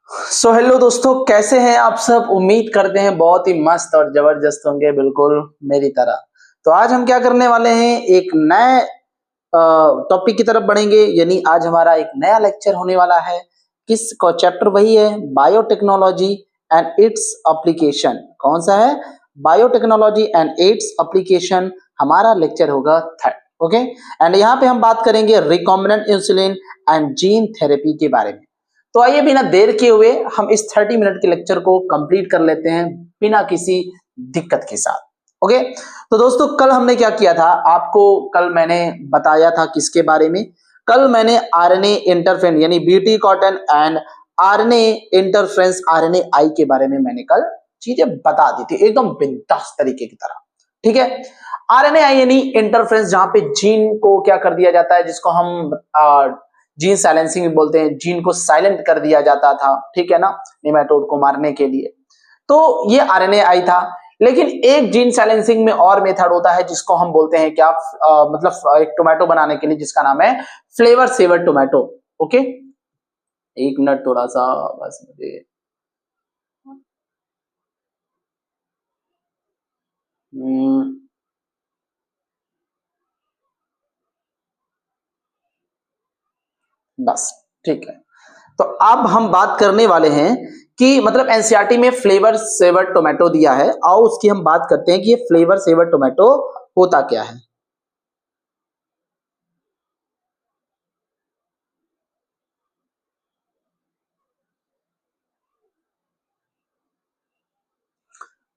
So hello दोस्तों, कैसे हैं आप सब। उम्मीद करते हैं बहुत ही मस्त और जबरदस्त होंगे, बिल्कुल मेरी तरह। तो आज हम क्या करने वाले हैं, एक नए टॉपिक की तरफ बढ़ेंगे। यानी आज हमारा एक नया लेक्चर होने वाला है। किस को चैप्टर वही है, बायोटेक्नोलॉजी एंड इट्स एप्लीकेशन। कौन सा है? Biotechnology and its application. हमारा लेक्चर होगा थर्ड। ओके, एंड यहाँ पे हम बात करेंगे recombinant insulin and gene therapy के बारे में। तो आइए बिना देर किए हुए हम इस 30 मिनट के लेक्चर को कंप्लीट कर लेते हैं बिना किसी दिक्कत के साथ। ओके, तो दोस्तों कल हमने क्या किया था, आपको कल मैंने बताया था किसके बारे में। कल मैंने आरएनए इंटरफेरेंस यानी BT cotton and RNA interference RNAi के बारे में मैंने कल चीजें बता दी थी एकदम बिंदास तरीके की तरह। ठीक है, आरएनए-आई यानी इंटरफेरेंस, जहां पे जीन को क्या कर दिया जाता है, जिसको हम जीन साइलेंसिंग बोलते हैं। जीन को साइलेंट कर दिया जाता था, ठीक है ना, नेमाटोड को मारने के लिए। तो ये आरएनए-आई था। लेकिन एक जीन साइलेंसिंग में और मेथड होता है जिसको हम बोलते हैं क्या, मतलब एक टोमेटो बनाने के लिए, जिसका नाम है फ्लेवर सेवर टोमेटो। ओके, एक मिनट थोड़ा सा बस मुझे बस ठीक है। तो अब हम बात करने वाले हैं कि मतलब एनसीईआरटी में फ्लेवर सेवर टोमेटो दिया है, और उसकी हम बात करते हैं कि ये फ्लेवर सेवर टोमेटो होता क्या है।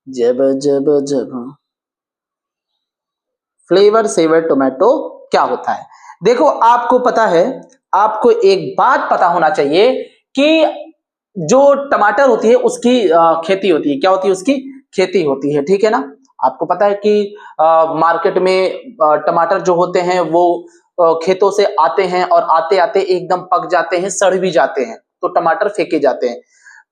जब जब जब फ्लेवर सेवर टोमेटो क्या होता है, देखो आपको पता है, आपको एक बात पता होना चाहिए कि जो टमाटर होती है उसकी खेती होती है। क्या होती है? उसकी खेती होती है, ठीक है ना। आपको पता है कि मार्केट में टमाटर जो होते हैं वो खेतों से आते हैं और आते आते एकदम पक जाते हैं, सड़ भी जाते हैं, तो टमाटर फेंके जाते हैं।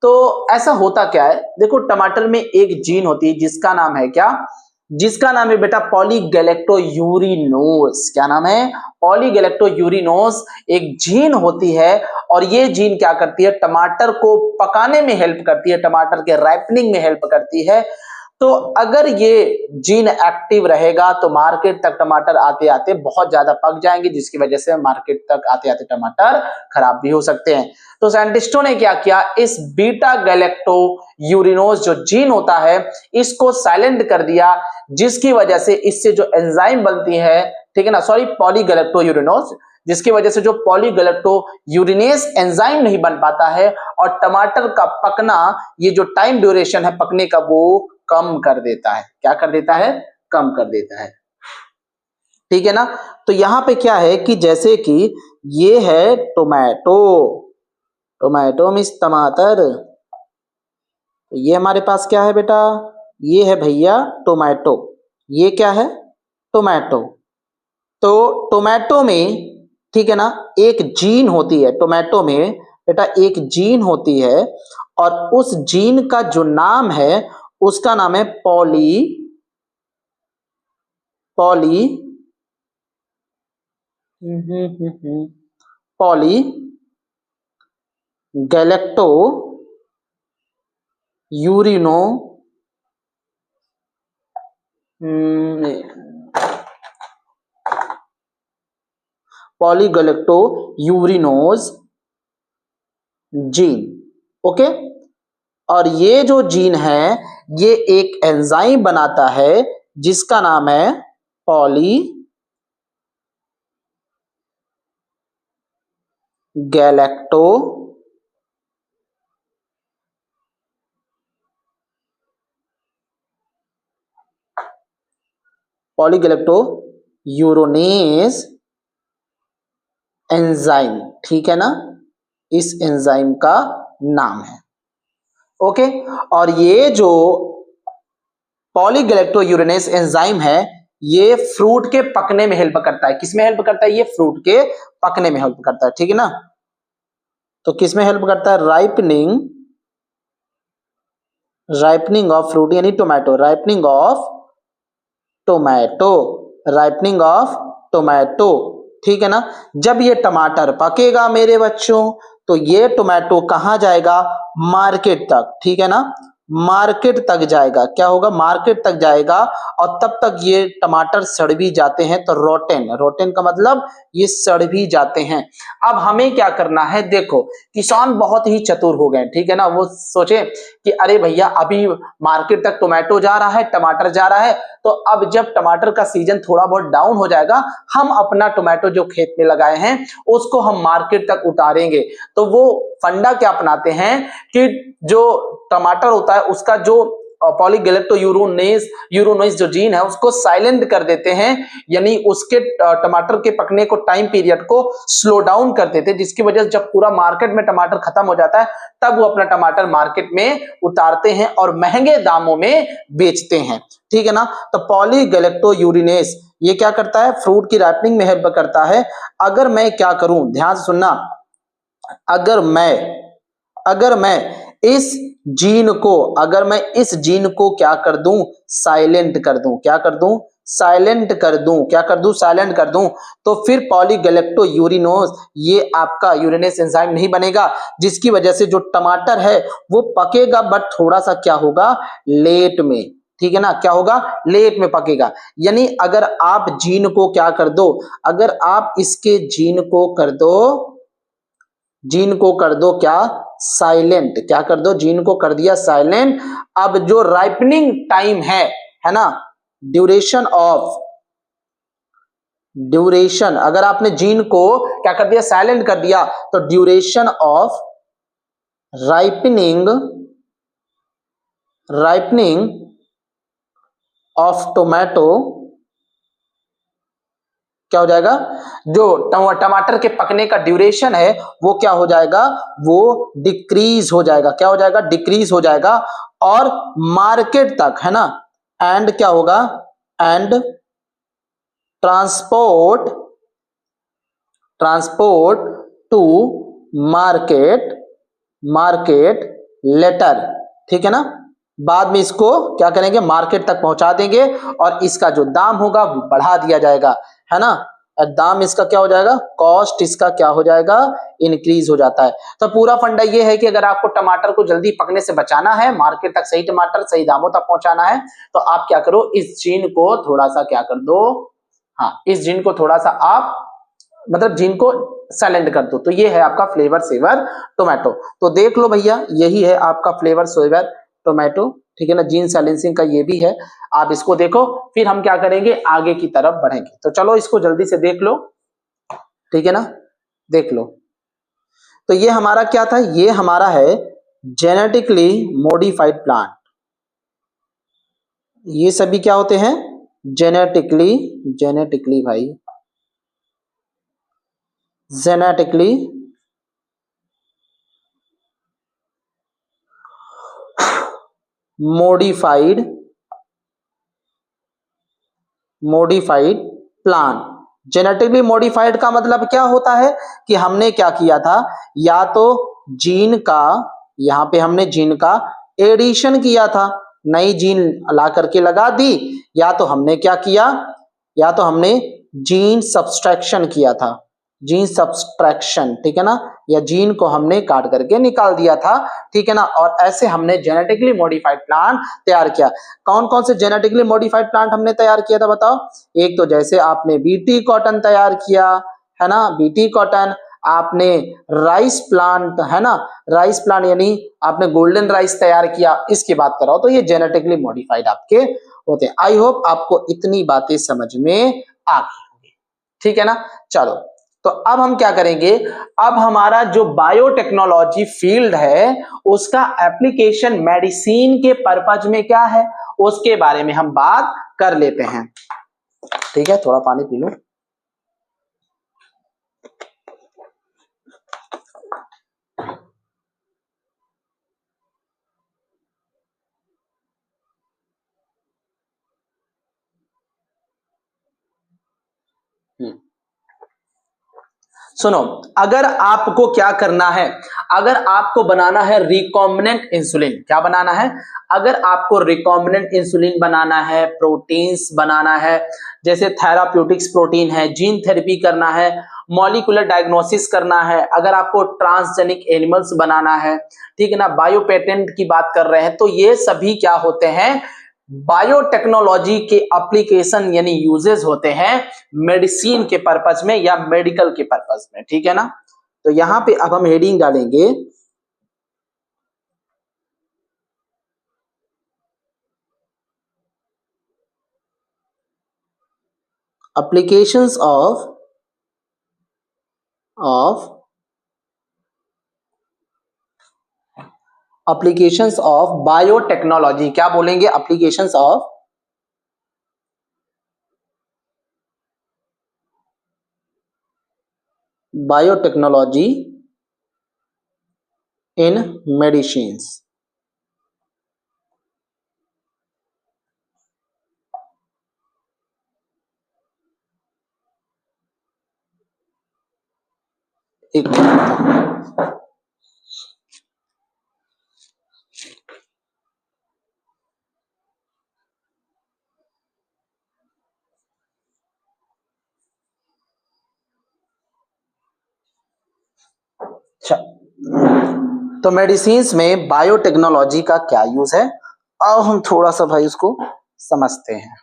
तो ऐसा होता क्या है, देखो टमाटर में एक जीन होती है जिसका नाम है क्या, जिसका नाम है बेटा पॉलीगैलेक्टोयूरिनोस। क्या नाम है? पॉलीगैलेक्टोयूरिनोस एक जीन होती है। और ये जीन क्या करती है, टमाटर को पकाने में हेल्प करती है, टमाटर के राइपनिंग में हेल्प करती है। तो अगर ये जीन एक्टिव रहेगा तो मार्केट तक टमाटर आते आते बहुत ज्यादा पक जाएंगे, जिसकी वजह से मार्केट तक आते आते टमाटर खराब भी हो सकते हैं। तो साइंटिस्टों ने क्या किया, इस बीटा गैलेक्टो यूरिनोस जो जीन होता है इसको साइलेंट कर दिया, जिसकी वजह से इससे जो एंजाइम बनती है, ठीक है ना, सॉरी पॉलीगैलेक्टो यूरिनोस, जिसकी वजह से जो पॉलीगैलेक्टो यूरिनेस एंजाइम नहीं बन पाता है, और टमाटर का पकना, ये जो टाइम ड्यूरेशन है पकने का, वो कम कर देता है। क्या कर देता है? कम कर देता है, ठीक है ना। तो यहां पे क्या है कि जैसे कि ये है टोमेटो, टोमेटो मीन्स टमाटर। तो ये हमारे पास क्या है बेटा, ये है भैया टोमेटो। ये क्या है? टोमेटो। तो टोमेटो में, ठीक है ना, एक जीन होती है टोमेटो में बेटा, एक जीन होती है, और उस जीन का जो नाम है उसका नाम है पॉली पॉली गैलेक्टो यूरिनो पॉलीगैलेक्टो यूरिनोज जीन। ओके, और ये जो जीन है ये एक एंजाइम बनाता है जिसका नाम है पॉलीगैलेक्टो पॉलीगैलेक्टो यूरोनेज एंजाइम, ठीक है ना, इस एंजाइम का नाम है। ओके, और ये जो पॉलीगैलेक्टो यूरेनेस एंजाइम है ये फ्रूट के पकने में हेल्प करता है। किसमें हेल्प करता है? ये फ्रूट के पकने में हेल्प करता है, ठीक है ना। तो किसमें हेल्प करता है? राइपनिंग, राइपनिंग ऑफ फ्रूट यानी tomato, ripening of tomato, ripening of tomato, ठीक है ना। जब ये टमाटर पकेगा मेरे बच्चों, तो ये टोमेटो कहाँ जाएगा? मार्केट तक, ठीक है ना, मार्केट तक जाएगा। क्या होगा? मार्केट तक जाएगा और तब तक ये टमाटर सड़ भी जाते हैं, तो रोटेन, रोटेन का मतलब ये सड़ भी जाते हैं। अब हमें क्या करना है? देखो किसान बहुत ही चतुर हो गए, ठीक है ना, वो सोचे कि अरे भैया अभी मार्केट तक टोमेटो जा रहा है, टमाटर जा रहा है, तो अब जब टमाटर का सीजन थोड़ा बहुत डाउन हो जाएगा, हम अपना टोमेटो जो खेत में लगाए हैं उसको हम मार्केट तक उतारेंगे। तो वो फंडा क्या अपनाते हैं कि जो टमाटर होता है उसका जो पॉलीगैलेक्टोयूरोनेस जो जीन है उसको साइलेंट कर देते हैं, यानी उसके टमाटर के पकने को टाइम पीरियड को स्लो डाउन कर देते हैं, जिसकी वजह से जब पूरा मार्केट में टमाटर खत्म हो जाता है तब वो अपना टमाटर मार्केट में उतारते हैं और महंगे दामों में बेचते हैं, ठीक है ना। तो पॉलीगैलेक्टोयूरोनेस ये क्या करता है? फ्रूट की राइपनिंग में हेल्प करता है। अगर मैं क्या करूं, ध्यान से सुनना, अगर मैं इस जीन को क्या कर दूं? साइलेंट कर दूं। क्या कर दूं? साइलेंट कर दूं। क्या कर दूं? साइलेंट कर दूं। तो फिर पॉलीगैलेक्टोयूरिनोस ये आपका यूरिनेस एंजाइम नहीं बनेगा, जिसकी वजह से जो टमाटर है वो पकेगा, बट थोड़ा सा क्या होगा? लेट में, ठीक है ना, क्या होगा? लेट में पकेगा। यानी अगर आप जीन को क्या कर दो? अगर आप इसके जीन को कर दो क्या? साइलेंट। क्या कर दो? जीन को कर दिया साइलेंट। अब जो राइपनिंग टाइम है ना, ड्यूरेशन, अगर आपने जीन को क्या कर दिया? साइलेंट कर दिया, तो duration of ripening of tomato क्या हो जाएगा? जो टमाटर के पकने का ड्यूरेशन है वो क्या हो जाएगा? वो डिक्रीज हो जाएगा। क्या हो जाएगा? डिक्रीज हो जाएगा। और मार्केट तक, है ना, एंड क्या होगा? And transport to market later, ठीक है ना, बाद में इसको क्या करेंगे? मार्केट तक पहुंचा देंगे और इसका जो दाम होगा वो बढ़ा दिया जाएगा, है ना। दाम इसका क्या हो जाएगा? कॉस्ट इसका क्या हो जाएगा? इंक्रीज हो जाता है। तो पूरा फंडा ये है कि अगर आपको टमाटर को जल्दी पकने से बचाना है, मार्केट तक सही टमाटर सही दामों तक पहुंचाना है, तो आप क्या करो? इस जीन को थोड़ा सा क्या कर दो? हाँ, इस जीन को थोड़ा सा आप मतलब जीन को साइलेंट कर दो। तो ये है आपका फ्लेवर सेवर टोमेटो। तो देख लो भैया, यही है आपका फ्लेवर सेवर टोमेटो, ठीक है ना, जीन साइलेंसिंग का ये भी है। आप इसको देखो, फिर हम क्या करेंगे? आगे की तरफ बढ़ेंगे। तो चलो इसको जल्दी से देख लो, ठीक है ना, देख लो। तो ये हमारा क्या था? ये हमारा है जेनेटिकली मॉडिफाइड प्लांट। ये सभी क्या होते हैं? जेनेटिकली भाई, genetically modified plant. Genetically modified का मतलब क्या होता है कि हमने क्या किया था? या तो जीन का, यहां पे हमने जीन का एडिशन किया था, नई जीन ला करके लगा दी, या तो हमने क्या किया? या तो हमने जीन सब्सट्रैक्शन किया था, जीन सब्सट्रैक्शन, ठीक है ना, या जीन को हमने काट करके निकाल दिया था, ठीक है ना। और ऐसे हमने जेनेटिकली मॉडिफाइड प्लांट तैयार किया। कौन कौन से जेनेटिकली मॉडिफाइड प्लांट हमने तैयार किया था बताओ? एक तो जैसे आपने बीटी कॉटन तैयार किया, है ना, बीटी कॉटन। आपने राइस प्लांट, है ना, राइस प्लांट यानी आपने गोल्डन राइस तैयार किया, इसकी बात कर रहा हूं। तो ये जेनेटिकली मॉडिफाइड आपके होते हैं। आई होप आपको इतनी बातें समझ में आ गई होंगी, ठीक है ना। चलो, तो अब हम क्या करेंगे? अब हमारा जो बायोटेक्नोलॉजी फील्ड है उसका एप्लीकेशन मेडिसिन के पर्पज में क्या है उसके बारे में हम बात कर लेते हैं, ठीक है। थोड़ा पानी पी लो। सुनो, अगर आपको क्या करना है, अगर आपको बनाना है रिकॉम्बिनेंट इंसुलिन, क्या बनाना है? अगर आपको रिकॉम्बिनेंट इंसुलिन बनाना है, प्रोटीन्स बनाना है, जैसे थेराप्यूटिक्स प्रोटीन है, जीन थेरेपी करना है, मॉलिक्यूलर डायग्नोसिस करना है, अगर आपको ट्रांसजेनिक एनिमल्स बनाना है, ठीक है ना, बायो पेटेंट की बात कर रहे हैं, तो ये सभी क्या होते हैं, बायोटेक्नोलॉजी के एप्लीकेशन यानी यूजेस होते हैं मेडिसिन के पर्पज में या मेडिकल के पर्पज में, ठीक है ना। तो यहां पे अब हम हेडिंग डालेंगे एप्लीकेशंस ऑफ बायोटेक्नोलॉजी। क्या बोलेंगे? Applications of biotechnology in medicines. एक अच्छा, तो मेडिसिन्स में बायोटेक्नोलॉजी का क्या यूज है, अब हम थोड़ा सा भाई उसको समझते हैं,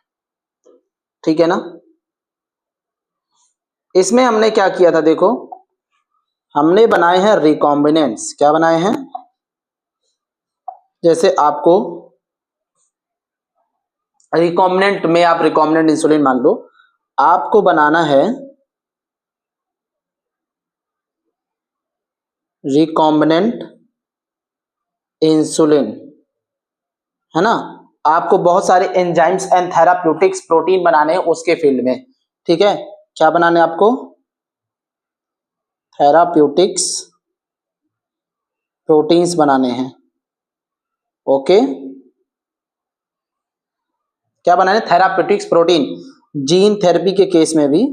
ठीक है ना। इसमें हमने क्या किया था, देखो हमने बनाए हैं रिकॉम्बिनेंट्स। क्या बनाए हैं? जैसे आपको रिकॉम्बिनेंट में आप रिकॉम्बिनेंट इंसुलिन मान लो, आपको बनाना है रिकॉम्बिनेंट इंसुलिन, है ना। आपको बहुत सारे एंजाइम्स एंड थेराप्यूटिक्स प्रोटीन बनाने हैं उसके फील्ड में, ठीक है। क्या बनाने हैं आपको? थेराप्यूटिक्स प्रोटीन्स बनाने हैं, ओके। क्या बनाने? Therapeutics protein. जीन थेरेपी के केस में भी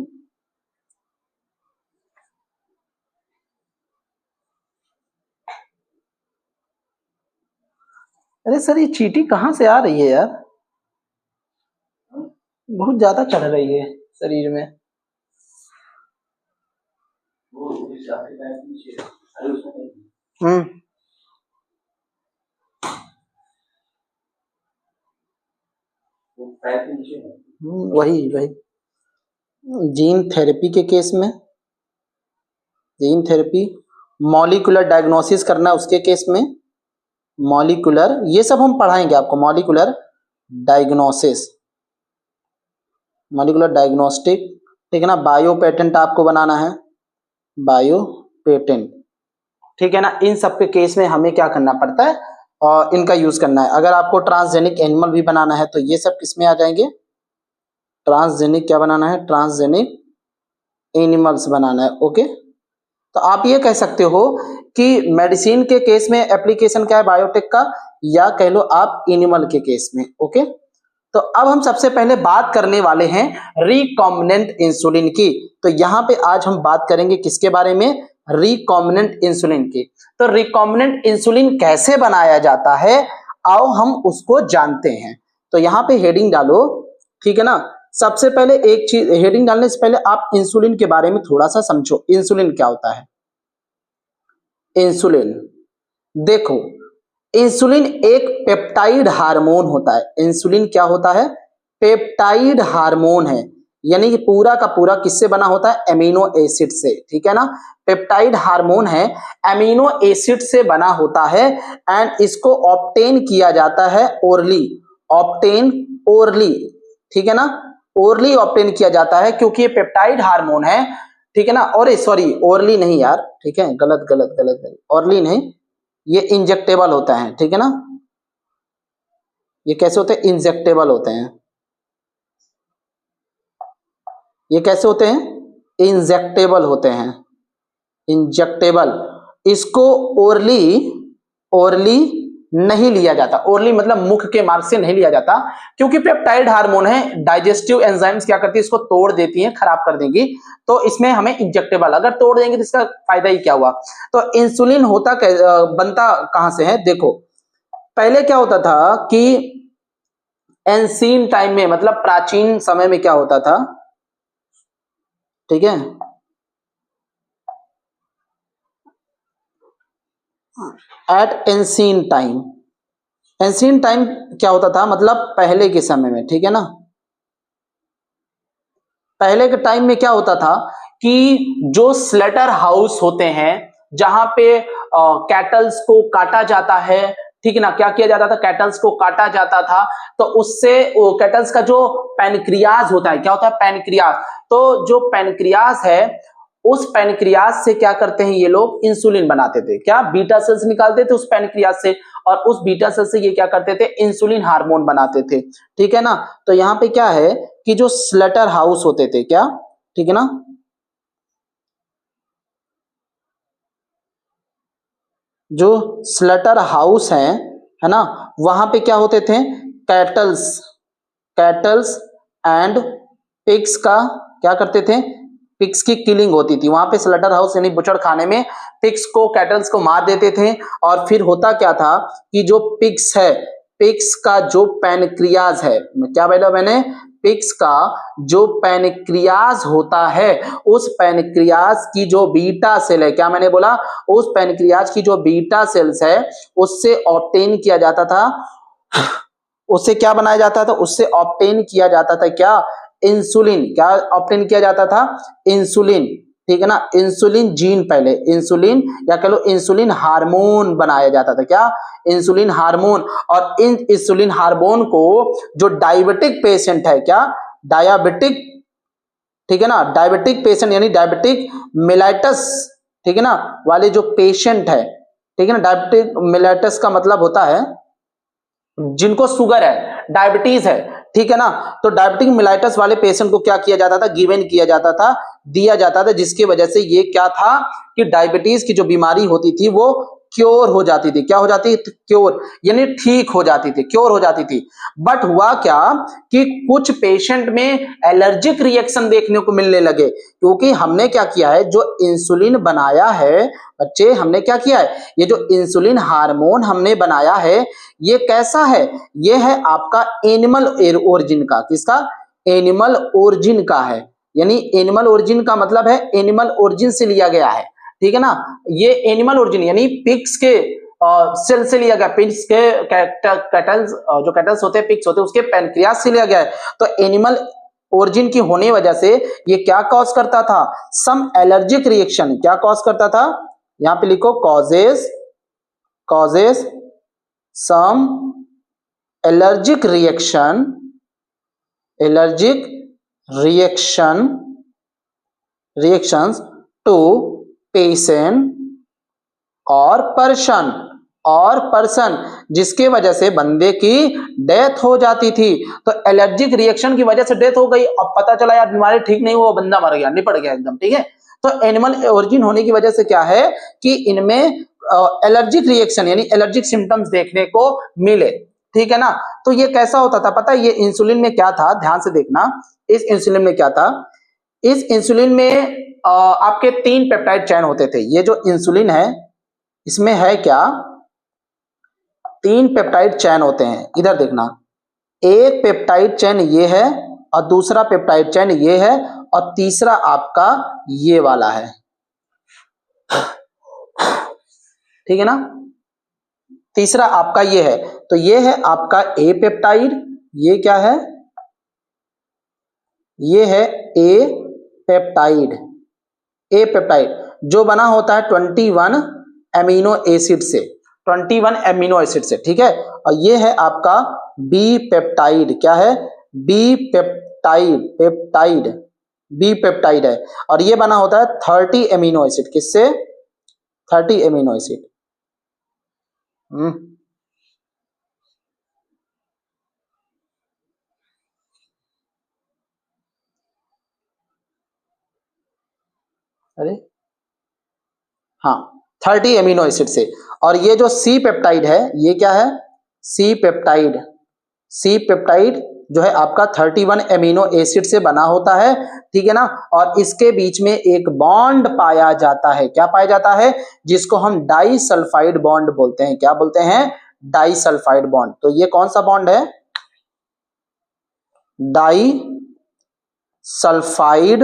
अरे सर ये चींटी कहां से आ रही है यार, बहुत ज्यादा चढ़ रही है शरीर में। वही वही जीन थेरेपी के केस में, जीन थेरेपी, मॉलिक्यूलर डायग्नोसिस करना उसके केस में, मॉलिक्यूलर, ये सब हम पढ़ाएंगे आपको, मॉलिक्यूलर डायग्नोसिस, मॉलिक्यूलर डायग्नोस्टिक, ठीक है ना। बायो पेटेंट आपको बनाना है, बायो पेटेंट, ठीक है ना। इन सब के केस में हमें क्या करना पड़ता है, और इनका यूज करना है। अगर आपको ट्रांसजेनिक एनिमल भी बनाना है तो ये सब किसमें आ जाएंगे? ट्रांसजेनिक क्या बनाना है? ट्रांसजेनिक एनिमल्स बनाना है, ओके। तो आप ये कह सकते हो कि मेडिसिन के केस में एप्लीकेशन क्या है बायोटेक का, या कह लो आप एनिमल के केस में, ओके। तो अब हम सबसे पहले बात करने वाले हैं रिकॉम्बिनेंट इंसुलिन की। तो यहां पे आज हम बात करेंगे किसके बारे में? रिकॉम्बिनेंट इंसुलिन की। तो रिकॉम्बिनेंट इंसुलिन कैसे बनाया जाता है, आओ हम उसको जानते हैं। तो यहां पे हेडिंग डालो, ठीक है ना। सबसे पहले एक चीज, हेडिंग डालने से पहले आप इंसुलिन के बारे में थोड़ा सा समझो, इंसुलिन क्या होता है। इंसुलिन, देखो इंसुलिन एक पेप्टाइड हार्मोन होता है। इंसुलिन क्या होता है? पेप्टाइड हार्मोन है, यानी कि पूरा का पूरा किससे बना होता है? एमिनो एसिड से, ठीक है ना। पेप्टाइड हार्मोन है, एमिनो एसिड से बना होता है, एंड इसको ऑब्टेन किया जाता है ओरली, ऑब्टेन ओरली, ठीक है ना। ओरली ऑब्टेन किया जाता है क्योंकि ये पेप्टाइड हार्मोन है, ठीक है ना। और सॉरी ओरली नहीं यार, ठीक है, गलत गलत गलत गलत, ओरली नहीं, ये इंजेक्टेबल होता है, ठीक है ना। ये कैसे होते हैं? इंजेक्टेबल होते हैं। ये कैसे होते हैं? इंजेक्टेबल होते हैं, इंजेक्टेबल। इसको ओरली, ओरली नहीं लिया जाता, ओरली मतलब मुख के मार्ग से नहीं लिया जाता, क्योंकि पेप्टाइड हार्मोन है, डाइजेस्टिव एंजाइम्स क्या करती है? इसको तोड़ देती हैं, खराब कर देंगी। तो इसमें हमें इंजेक्टेबल, अगर तोड़ देंगे तो इसका फायदा ही क्या हुआ। तो इंसुलिन होता बनता कहां से है? देखो पहले क्या होता था कि एंसीन टाइम में, मतलब प्राचीन समय में क्या होता था, ठीक है, at ancient time. Ancient time क्या होता था, मतलब पहले के समय में, ठीक है ना। पहले के टाइम में क्या होता था कि जो स्लेटर हाउस होते हैं जहां पे कैटल्स को काटा जाता है, ठीक है ना, क्या किया जाता था, कैटल्स को काटा जाता था, तो उससे कैटल्स का जो पैनक्रियाज होता है, क्या होता है, पैनक्रियाज। तो जो पैनक्रियाज है, उस पैनक्रियाज से क्या करते हैं ये लोग, इंसुलिन बनाते थे, क्या, बीटा सेल्स निकालते थे उस पैनक्रियाज से, और उस बीटा सेल से ये क्या करते थे, इंसुलिन हार्मोन बनाते थे, ठीक है ना। तो यहाँ पे क्या है कि जो स्लेटर हाउस होते थे, क्या, ठीक है ना, जो स्लेटर हाउस है ना, वहां पे क्या होते थे, कैटल्स, कैटल्स एंड पिग्स का क्या करते थे, पिग्स की किलिंग होती थी वहां पे स्लेटर हाउस यानी बुचड़ खाने में, पिग्स को, कैटल्स को मार देते थे। और फिर होता क्या था कि जो पिग्स है, पिग्स का जो पैनक्रियाज है, क्या बोला मैंने, पिग्स का जो पैनक्रियाज होता है, उस पैनक्रियाज की जो बीटा सेल है, क्या मैंने बोला, उस पैनक्रियाज की जो बीटा सेल्स है उससे ऑब्टेन किया जाता था, उससे क्या बनाया जाता था, उससे ऑब्टेन किया जाता था क्या, इंसुलिन। क्या ऑब्टेन किया जाता था, इंसुलिन, ठीक है ना, इंसुलिन जीन, पहले इंसुलिन या कह लो इंसुलिन हार्मोन बनाया जाता था, क्या, इंसुलिन हार्मोन। और इन इंसुलिन हार्मोन को जो डायबिटिक पेशेंट है, क्या, डायबिटिक, ठीक है ना, डायबिटिक पेशेंट यानी डायबिटिक मेलाइटस, ठीक है ना, वाले जो पेशेंट है, ठीक है ना, डायबिटिक मेलाइटस का मतलब होता है जिनको शुगर है, डायबिटीज है, ठीक है ना। तो डायबिटिक मेलाइटस वाले पेशेंट को क्या किया जाता था, गिवन किया जाता था, दिया जाता था, जिसकी वजह से ये क्या था कि डायबिटीज की जो बीमारी होती थी वो क्योर हो जाती थी, क्या हो जाती थी, क्योर यानी ठीक हो जाती थी, क्योर हो जाती थी। बट हुआ क्या कि कुछ पेशेंट में एलर्जिक रिएक्शन देखने को मिलने लगे, क्योंकि हमने क्या किया है, जो इंसुलिन बनाया है बच्चे, हमने क्या किया है, ये जो इंसुलिन हार्मोन हमने बनाया है, ये कैसा है, ये है आपका एनिमल ओरिजिन का, किसका, एनिमल ओरिजिन का है। यानी एनिमल ओरिजिन का मतलब है एनिमल ओरिजिन से लिया गया है, ठीक है ना। ये एनिमल ओरिजिन यानी पिग्स के सेल से लिया गया, पिग्स के कैटल्स, जो कैटल्स होते हैं, पिग्स होते हैं, उसके पैनक्रियास से लिया गया है। तो एनिमल ओरिजिन की होने वजह से ये क्या कॉज करता था, सम एलर्जिक रिएक्शन, क्या कॉज करता था, यहां पे लिखो causes, causes some allergic reaction, allergic reaction, reactions to patient और पर्सन, जिसके वजह से बंदे की डेथ हो जाती थी। तो एलर्जिक रिएक्शन की वजह से डेथ हो गई, अब पता चला यार बीमारी ठीक नहीं हुआ, बंदा मर गया, निपट गया एकदम, ठीक है। तो एनिमल ओरिजिन होने की वजह से क्या है कि इनमें एलर्जिक रिएक्शन यानी एलर्जिक सिम्टम्स देखने को मिले, ठीक है ना। तो ये कैसा होता था पता है, ये इंसुलिन में क्या था, ध्यान से देखना, इस इंसुलिन में क्या था, इस इंसुलिन में आपके 3 पेप्टाइड चेन होते थे। ये जो इंसुलिन है इसमें है क्या, 3 पेप्टाइड चेन होते हैं, इधर देखना, एक पेप्टाइड चेन ये है, और दूसरा पेप्टाइड चेन ये है, और तीसरा आपका ये वाला है, ठीक है ना, तीसरा आपका ये है। तो ये है आपका ए पेप्टाइड, ये क्या है, ये है ए पेप्टाइड, ए पेप्टाइड जो बना होता है 21 एमिनो एसिड से, 21 एमिनो एसिड से, ठीक है। और ये है आपका बी पेप्टाइड, क्या है, B peptide, peptide, B peptide है, और ये बना होता है 30 एमिनो एसिड, किससे, 30 एमिनो एसिड। अरे हाँ, 30 एमिनो एसिड से। और ये जो सी पेप्टाइड है, ये क्या है, सी पेप्टाइड, सी पेप्टाइड जो है आपका 31 एमिनो एसिड से बना होता है, ठीक है ना। और इसके बीच में एक बॉन्ड पाया जाता है, क्या पाया जाता है, जिसको हम डाई सल्फाइड बॉन्ड बोलते हैं, क्या बोलते हैं, डाई सल्फाइड बॉन्ड। तो ये कौन सा बॉन्ड है, disulphide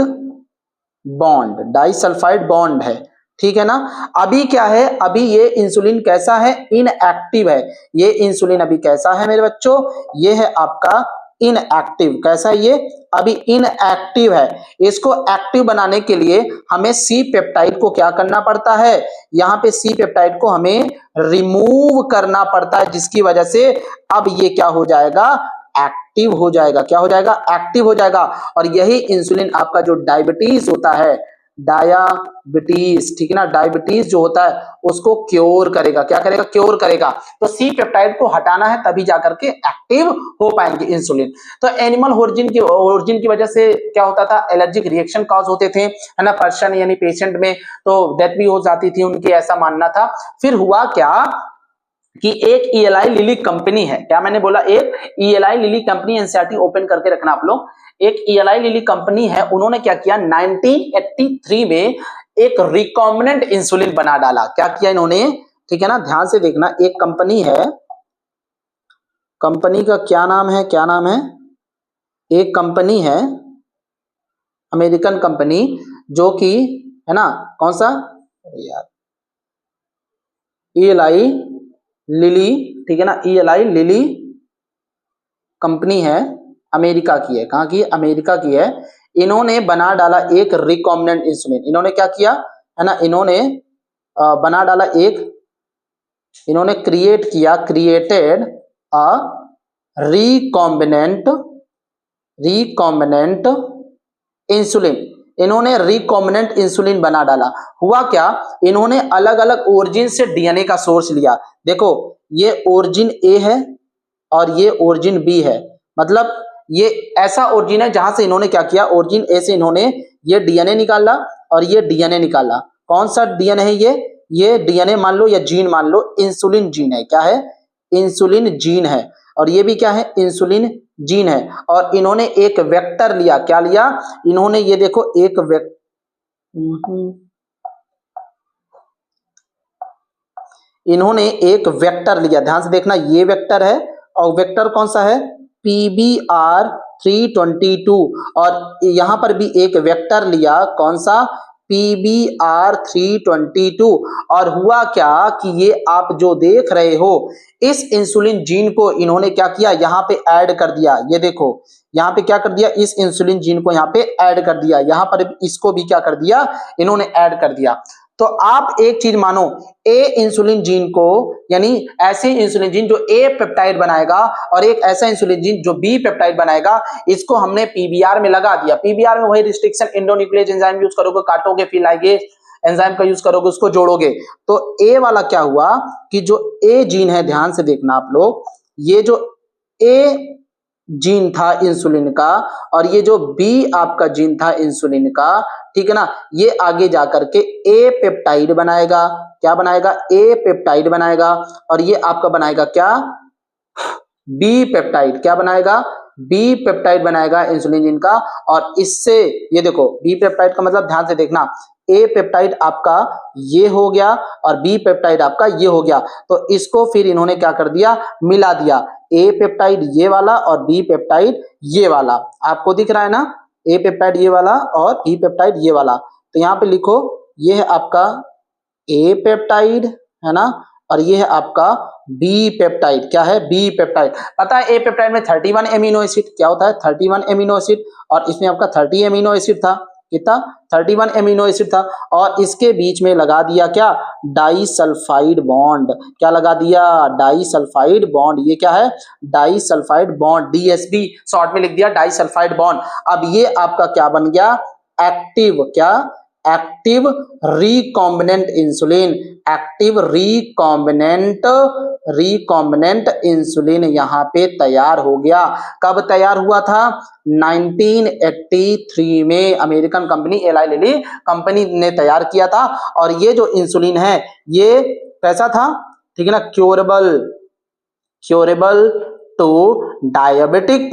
bond, disulphide bond है, ठीक है ना। अभी क्या है, अभी ये इंसुलिन कैसा है, इनएक्टिव है। ये इंसुलिन अभी कैसा है मेरे बच्चों, ये है आपका इनएक्टिव। कैसा है ये, अभी इनएक्टिव है। इसको एक्टिव बनाने के लिए हमें सी पेप्टाइड को क्या करना पड़ता है, यहाँ पे सी पेप्टाइड को हमें रिमूव करना पड़ता है, जिसकी वजह से अब ये क्या हो जाएगा, एक्टिव हो जाएगा। क्या हो जाएगा, एक्टिव हो जाएगा। और यही इंसुलिन आपका जो डायबिटीज होता है, डायबिटीज, ठीक है ना, डायबिटीज जो होता है उसको क्योर करेगा। क्या करेगा, क्योर करेगा। तो सी पेप्टाइड को हटाना है तभी जाकर के एक्टिव हो पाएंगे इंसुलिन। तो एनिमल ओरिजिन की वजह से क्या होता था, एलर्जिक रिएक्शन कॉज होते थे, है ना, पर्सन यानी पेशेंट में, तो डेथ भी हो जाती थी उनकी, ऐसा मानना था। फिर हुआ क्या कि एक ईएलआई लिली कंपनी है, क्या मैंने बोला, एक ELI lily company, NCERT open करके रखना आप लोग। एक ईएलआई लिली कंपनी है, उन्होंने क्या किया, 1983 में एक रिकॉम्बिनेंट इंसुलिन बना डाला। क्या किया इन्होंने, ठीक है ना, ध्यान से देखना। एक कंपनी है, कंपनी का क्या नाम है, क्या नाम है, एक कंपनी है अमेरिकन कंपनी, जो कि है ना, कौन सा यार, ईएलआई लिली, ठीक है ना, ईएलआई लिली कंपनी है, अमेरिका की है। कहाँ की, अमेरिका की है। इन्होंने बना डाला एक रिकॉम्बिनेंट इंसुलिन। इन्होंने क्या किया, है ना, इन्होंने बना डाला एक, इन्होंने क्रिएटेड अ रिकॉम्बिनेंट इंसुलिन। इन्होंने रिकॉम्बिनेंट इंसुलिन बना डाला। हुआ क्या, इन्होंने अलग अलग ओरिजिन से डीएनए का सोर्स लिया। देखो, ये ओरिजिन ए है और ये ओरिजिन बी है। मतलब ये ऐसा ओरिजिन है जहां से इन्होंने क्या किया, ओरिजिन ए से इन्होंने ये डीएनए निकाला और ये डीएनए निकाला। कौन सा डीएनए है ये डीएनए मान लो या जीन मान लो, इंसुलिन जीन है। क्या है, इंसुलिन जीन है। और ये भी क्या है, इंसुलिन जीन है। और इन्होंने एक वेक्टर लिया। क्या लिया इन्होंने, ये देखो, इन्होंने एक वेक्टर लिया। ध्यान से देखना, ये वेक्टर है और वेक्टर कौन सा है, PBR322। और यहां पर भी एक वेक्टर लिया, कौन सा, PBR322। और हुआ क्या कि ये आप जो देख रहे हो, इस इंसुलिन जीन को इन्होंने क्या किया, यहां पे ऐड कर दिया। ये देखो, यहां पे क्या कर दिया, इस इंसुलिन जीन को यहां पे ऐड कर दिया। यहां पर इसको भी क्या कर दिया, इन्होंने ऐड कर दिया। तो आप एक चीज मानो, ए इंसुलिन जीन को, यानी ऐसे इंसुलिन जीन जो ए पेप्टाइड बनाएगा और एक ऐसा इंसुलिन जीन जो बी पेप्टाइड बनाएगा, इसको हमने पीबीआर में लगा दिया। पीबीआर में वही रिस्ट्रिक्शन, एंडोन्यूक्लियस एंजाइम यूज करोगे, काटोगे, फिर लाइगेज एंजाइम का यूज करोगे, उसको जोड़ोगे। तो ए वाला क्या हुआ कि जो ए जीन है, ध्यान से देखना आप लोग, ये जो ए जीन था इंसुलिन का और ये जो बी आपका जीन था इंसुलिन का, ठीक है ना, ये आगे जाकर के ए पेप्टाइड बनाएगा। क्या बनाएगा, ए पेप्टाइड बनाएगा। और ये आपका बनाएगा क्या, बी पेप्टाइड। क्या बनाएगा, बी पेप्टाइड बनाएगा इंसुलिन जीन का। और इससे ये देखो, बी पेप्टाइड का मतलब ध्यान से देखना, ए पेप्टाइड आपका ये हो गया और बी पेप्टाइड आपका ये हो गया। तो इसको फिर इन्होंने क्या कर दिया, मिला दिया। ए पेप्टाइड ये वाला और बी पेप्टाइड ये वाला, आपको दिख रहा है ना, ए पेप्टाइड ये वाला और बी पेप्टाइड ये वाला। तो यहाँ पे लिखो, ये है आपका ए पेप्टाइड, है ना, और ये है आपका बी पेप्टाइड। क्या है, बी पेप्टाइड। पता है ए पेप्टाइड में 31 एमिनो एसिड, क्या होता है, 31 एमिनो एसिड। और इसमें आपका 30 एमिनो एसिड था। कितना, 31 एमिनो एसिड था। और इसके बीच में लगा दिया क्या, डाई सल्फाइड बॉन्ड। क्या लगा दिया, डाई सल्फाइड बॉन्ड। ये क्या है, disulphide bond, DSB short में लिख दिया, डाई सल्फाइड बॉन्ड। अब ये आपका क्या बन गया, एक्टिव, क्या, active recombinant insulin. Active recombinant insulin यहां पे तैयार हो गया। कब तैयार हुआ था, 1983 में American company ally Lilly company ने तैयार किया था। और ये जो इंसुलिन है ये कैसा था, ठीक है ना, curable to diabetic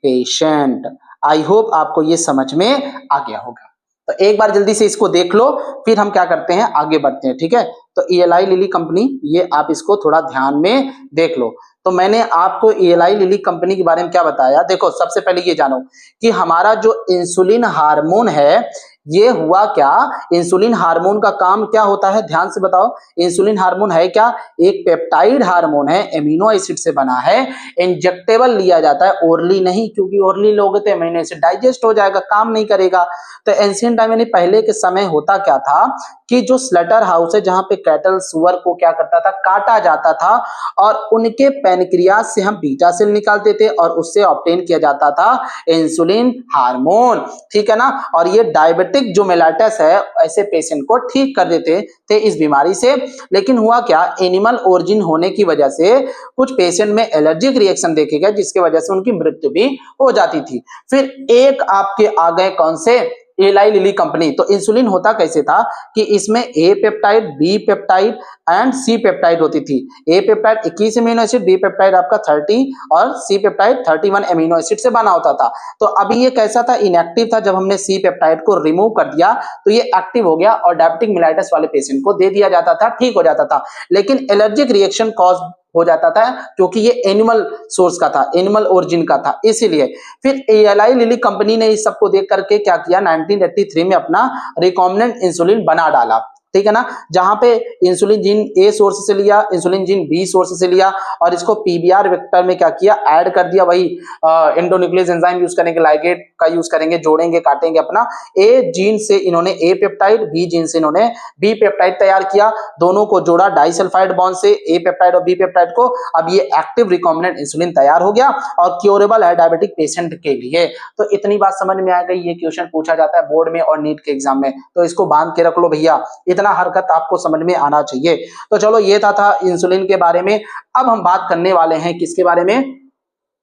patient. I hope आपको ये समझ में आ गया होगा। तो एक बार जल्दी से इसको देख लो, फिर हम क्या करते हैं, आगे बढ़ते हैं, ठीक है। तो ईएलआई लिली कंपनी, ये आप इसको थोड़ा ध्यान में देख लो। तो मैंने आपको ईएलआई लिली कंपनी के बारे में क्या बताया, देखो, सबसे पहले ये जानो कि हमारा जो इंसुलिन हार्मोन है, ये हुआ क्या, इंसुलिन हार्मोन का काम क्या होता है, ध्यान से बताओ। इंसुलिन हार्मोन है क्या, एक पेप्टाइड हार्मोन है, एमिनो एसिड से बना है, इंजेक्टेबल लिया जाता है, ओरली नहीं, क्योंकि ओरली लोगे तो एमिनो एसिड डाइजेस्ट हो जाएगा, काम नहीं करेगा। तो एंशिएंट टाइम यानी पहले के समय होता क्या था कि जो स्लटर हाउस है जहां पे कैटल सुअर को क्या करता था, काटा जाता था और उनके पैनक्रियास से हम बीटा सेल निकालते थे और उससे ऑब्टेन किया जाता था इंसुलिन हार्मोन, ठीक है ना। और ये डायबिटिक जो मेलाइटस है ऐसे पेशेंट को ठीक कर देते थे इस बीमारी से। लेकिन हुआ क्या, एनिमल ओरिजिन होने की वजह से कुछ पेशेंट में एलर्जिक रिएक्शन देखे गए जिसकी वजह से उनकी मृत्यु भी हो जाती थी। फिर एक आपके आ गए कौन से, एलाई लिली कंपनी। तो इंसुलिन होता कैसे था कि इसमें A peptide, B peptide and C peptide होती थी। A peptide 21 amino acid, B peptide आपका 30 और सी पेप्टाइड 31 अमीनो एसिड से बना होता था। तो अभी ये कैसा था, इनएक्टिव था। जब हमने सी पेप्टाइड को रिमूव कर दिया तो ये एक्टिव हो गया और डायबिटिक मेलाइटस वाले पेशेंट को दे दिया जाता था, ठीक हो जाता था। लेकिन एलर्जिक रिएक्शन कॉज हो जाता था क्योंकि ये एनिमल सोर्स का था, एनिमल ओरिजिन का था, इसीलिए। फिर एलाई लिली कंपनी ने इस सबको देख करके क्या किया, 1983 में अपना रिकॉम्बिनेंट इंसुलिन बना डाला, ठीक है ना। जहां पे इंसुलिन जीन ए सोर्स से लिया, इंसुलिन जीन बी सोर्स से लिया और इसको पीबीआर वेक्टर में क्या किया, ऐड कर दिया। वही एंडोन्यूक्लियस एंजाइम यूज करेंगे, लाइगेट का यूज करेंगे, जोड़ेंगे, काटेंगे अपना। ए जीन से इन्होंने ए पेप्टाइड, बी जीन से इन्होंने बी पेप्टाइड तैयार किया, दोनों को जोड़ा डाइसल्फाइड बॉन्ड से, ए पेप्टाइड और बी पेप्टाइड को। अब ये एक्टिव रिकॉम्बिनेंट इंसुलिन तैयार हो गया और क्योरेबल है डायबिटिक पेशेंट के लिए। तो इतनी बात समझ में आ गई, ये क्वेश्चन पूछा जाता है बोर्ड में और नीट के एग्जाम में, तो इसको बांध के रख लो भैया, इतना हरकत आपको समझ में आना चाहिए। तो चलो ये था इंसुलिन के बारे में। अब हम बात करने वाले हैं किसके बारे में,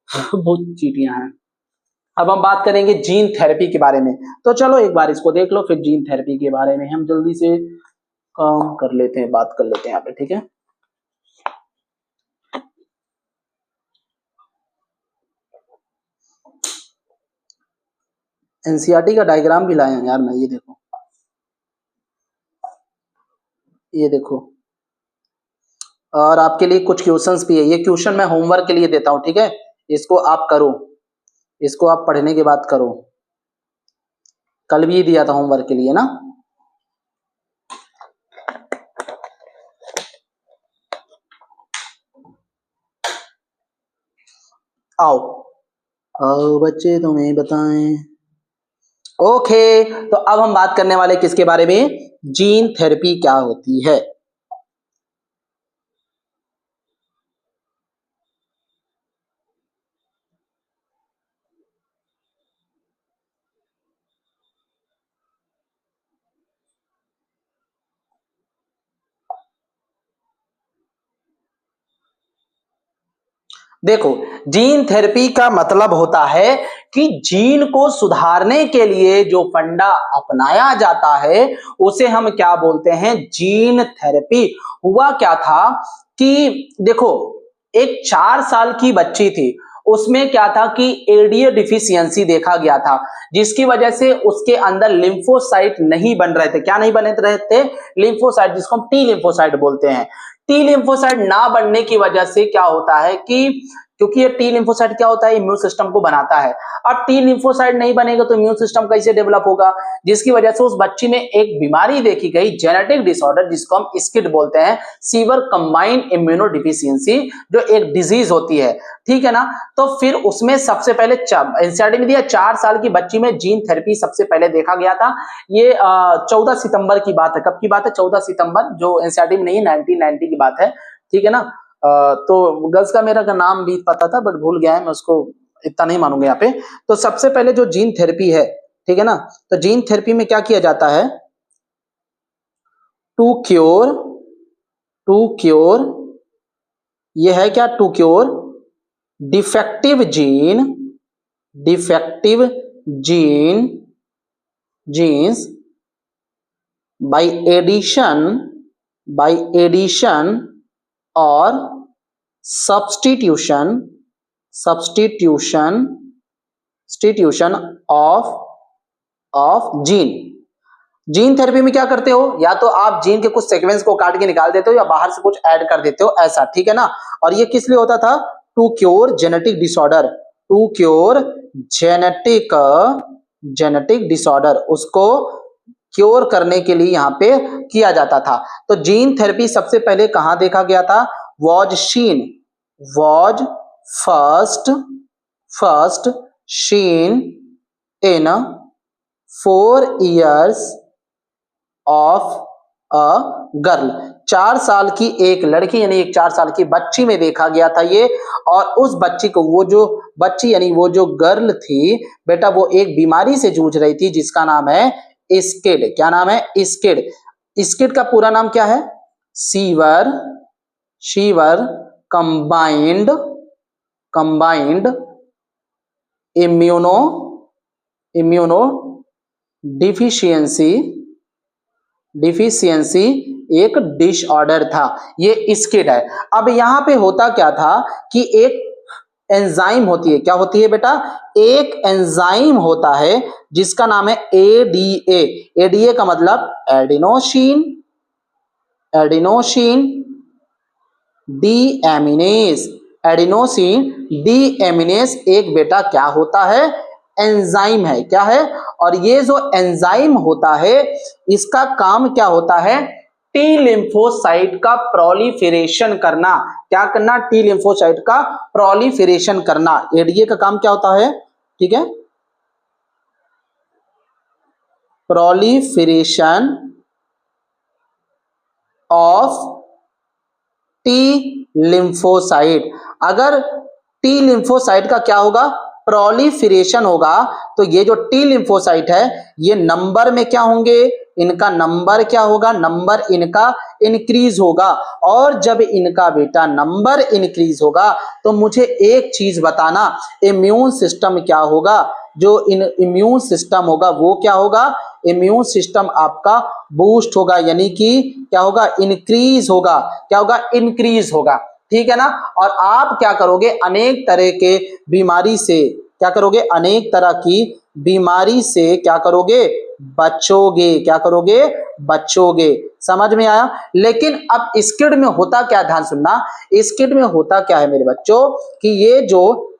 बहुत चीटियां हैं। अब हम बात करेंगे जीन थेरेपी के बारे में। तो चलो एक बार इसको देख लो, फिर जीन थेरेपी के बारे में हम जल्दी से काम कर लेते हैं, बात कर लेते हैं यहाँ पे, ठीक है। एनसीईआरटी का डायग्राम भी लाए हैं यार मैं, ये देखो, ये देखो। और आपके लिए कुछ क्वेश्चंस भी है, ये क्वेश्चन मैं होमवर्क के लिए देता हूं, ठीक है। इसको आप करो, इसको आप पढ़ने के बाद करो। कल भी दिया था होमवर्क के लिए ना। आओ आओ बच्चे तुम्हें बताएं। ओके, तो अब हम बात करने वाले किसके बारे में, जीन थेरेपी क्या होती है। देखो, जीन थेरेपी का मतलब होता है कि जीन को सुधारने के लिए जो फंडा अपनाया जाता है उसे हम क्या बोलते हैं, जीन थेरेपी। हुआ क्या था कि देखो, एक 4 साल की बच्ची थी, उसमें क्या था कि एडीए डिफिशियंसी देखा गया था, जिसकी वजह से उसके अंदर लिम्फोसाइट नहीं बन रहे थे। क्या नहीं बने रहे थे, लिम्फोसाइट, जिसको हम टी लिम्फोसाइट बोलते हैं। टी लिम्फोसाइट ना बनने की वजह से क्या होता है कि, क्योंकि ये टी लिम्फोसाइट क्या होता है, इम्यून सिस्टम को बनाता है। अब टी लिम्फोसाइट नहीं बनेगा तो इम्यून सिस्टम कैसे डेवलप होगा, जिसकी वजह से उस बच्ची में एक बीमारी देखी गई, जेनेटिक डिसऑर्डर, जिसको हम स्किड बोलते हैं, सीवर कंबाइंड इम्यूनो डिफिशियंसी, जो एक डिजीज होती है, ठीक है ना। तो फिर उसमें सबसे पहले एनसीईआरटी में दिया 4 साल की बच्ची में जीन थेरेपी सबसे पहले देखा गया था। ये 14 सितंबर की बात है। कब की बात है, 14 सितंबर, जो एनसीईआरटी में नहीं है, 1990 की बात है, ठीक है ना। तो गर्ल्स का मेरा का नाम भी पता था बट भूल गया है मैं, उसको इतना नहीं मानूंगा यहाँ पे। तो सबसे पहले जो जीन थेरेपी है, ठीक है ना, तो जीन थेरेपी में क्या किया जाता है, टू क्योर, टू क्योर, ये है क्या, to cure defective gene, defective gene, genes by addition, by addition और substitution, substitution, substitution of gene. Gene therapy में क्या करते हो, या तो आप जीन के कुछ सीक्वेंस को काट के निकाल देते हो या बाहर से कुछ ऐड कर देते हो, ऐसा, ठीक है ना। और ये किस लिए होता था, to cure genetic disorder, to cure genetic, genetic disorder, उसको क्योर करने के लिए यहाँ पे किया जाता था। तो जीन थेरेपी सबसे पहले कहाँ देखा गया था? Was first seen in 4 years of a girl. 4 साल की एक लड़की यानी एक 4 साल की बच्ची में देखा गया था ये। और उस बच्ची को, वो जो बच्ची यानी वो जो गर्ल थी बेटा, वो एक बीमारी से जूझ रही थी जिसका नाम है स्किड। क्या नाम है? स्किड। स्किड का पूरा नाम क्या है? शीवर कंबाइंड इम्यूनो डिफिशियंसी एक डिसऑर्डर था। ये स्किड है। अब यहां पे होता क्या था कि एक एंजाइम होती है। क्या होती है बेटा? एक एंजाइम होता है जिसका नाम है एडीए। एडीए का मतलब एडिनोसिन डीएमिनेज। एडिनोसिन डीएमिनेज एक बेटा क्या होता है? एंजाइम है। क्या है? और ये जो एंजाइम होता है इसका काम क्या होता है? टी लिम्फोसाइट का प्रोलिफरेशन करना। क्या करना? टी लिम्फोसाइट का प्रोलिफरेशन करना। एडीए का काम क्या होता है? ठीक है, प्रोलिफरेशन ऑफ टी लिम्फोसाइट। अगर टी लिम्फोसाइट का क्या होगा? प्रोलिफरेशन होगा तो ये जो टी लिम्फोसाइट है ये नंबर में क्या होंगे? इनका नंबर क्या होगा? नंबर इनका इंक्रीज होगा। और जब इनका बेटा नंबर इंक्रीज होगा तो मुझे एक चीज बताना, इम्यून सिस्टम क्या होगा? जो इम्यून सिस्टम होगा वो क्या होगा? इम्यून सिस्टम आपका बूस्ट होगा, यानी कि क्या होगा? इंक्रीज होगा। क्या होगा? इंक्रीज होगा। ठीक है ना? और आप क्या करोगे? अनेक तरह के बीमारी से क्या करोगे? अनेक तरह की बीमारी से क्या करोगे? बचोगे। क्या करोगे? बचोगे। समझ में आया? लेकिन अब स्किड में होता क्या? ध्यान सुनना। स्किड में होता क्या है मेरे बच्चों कि ये जो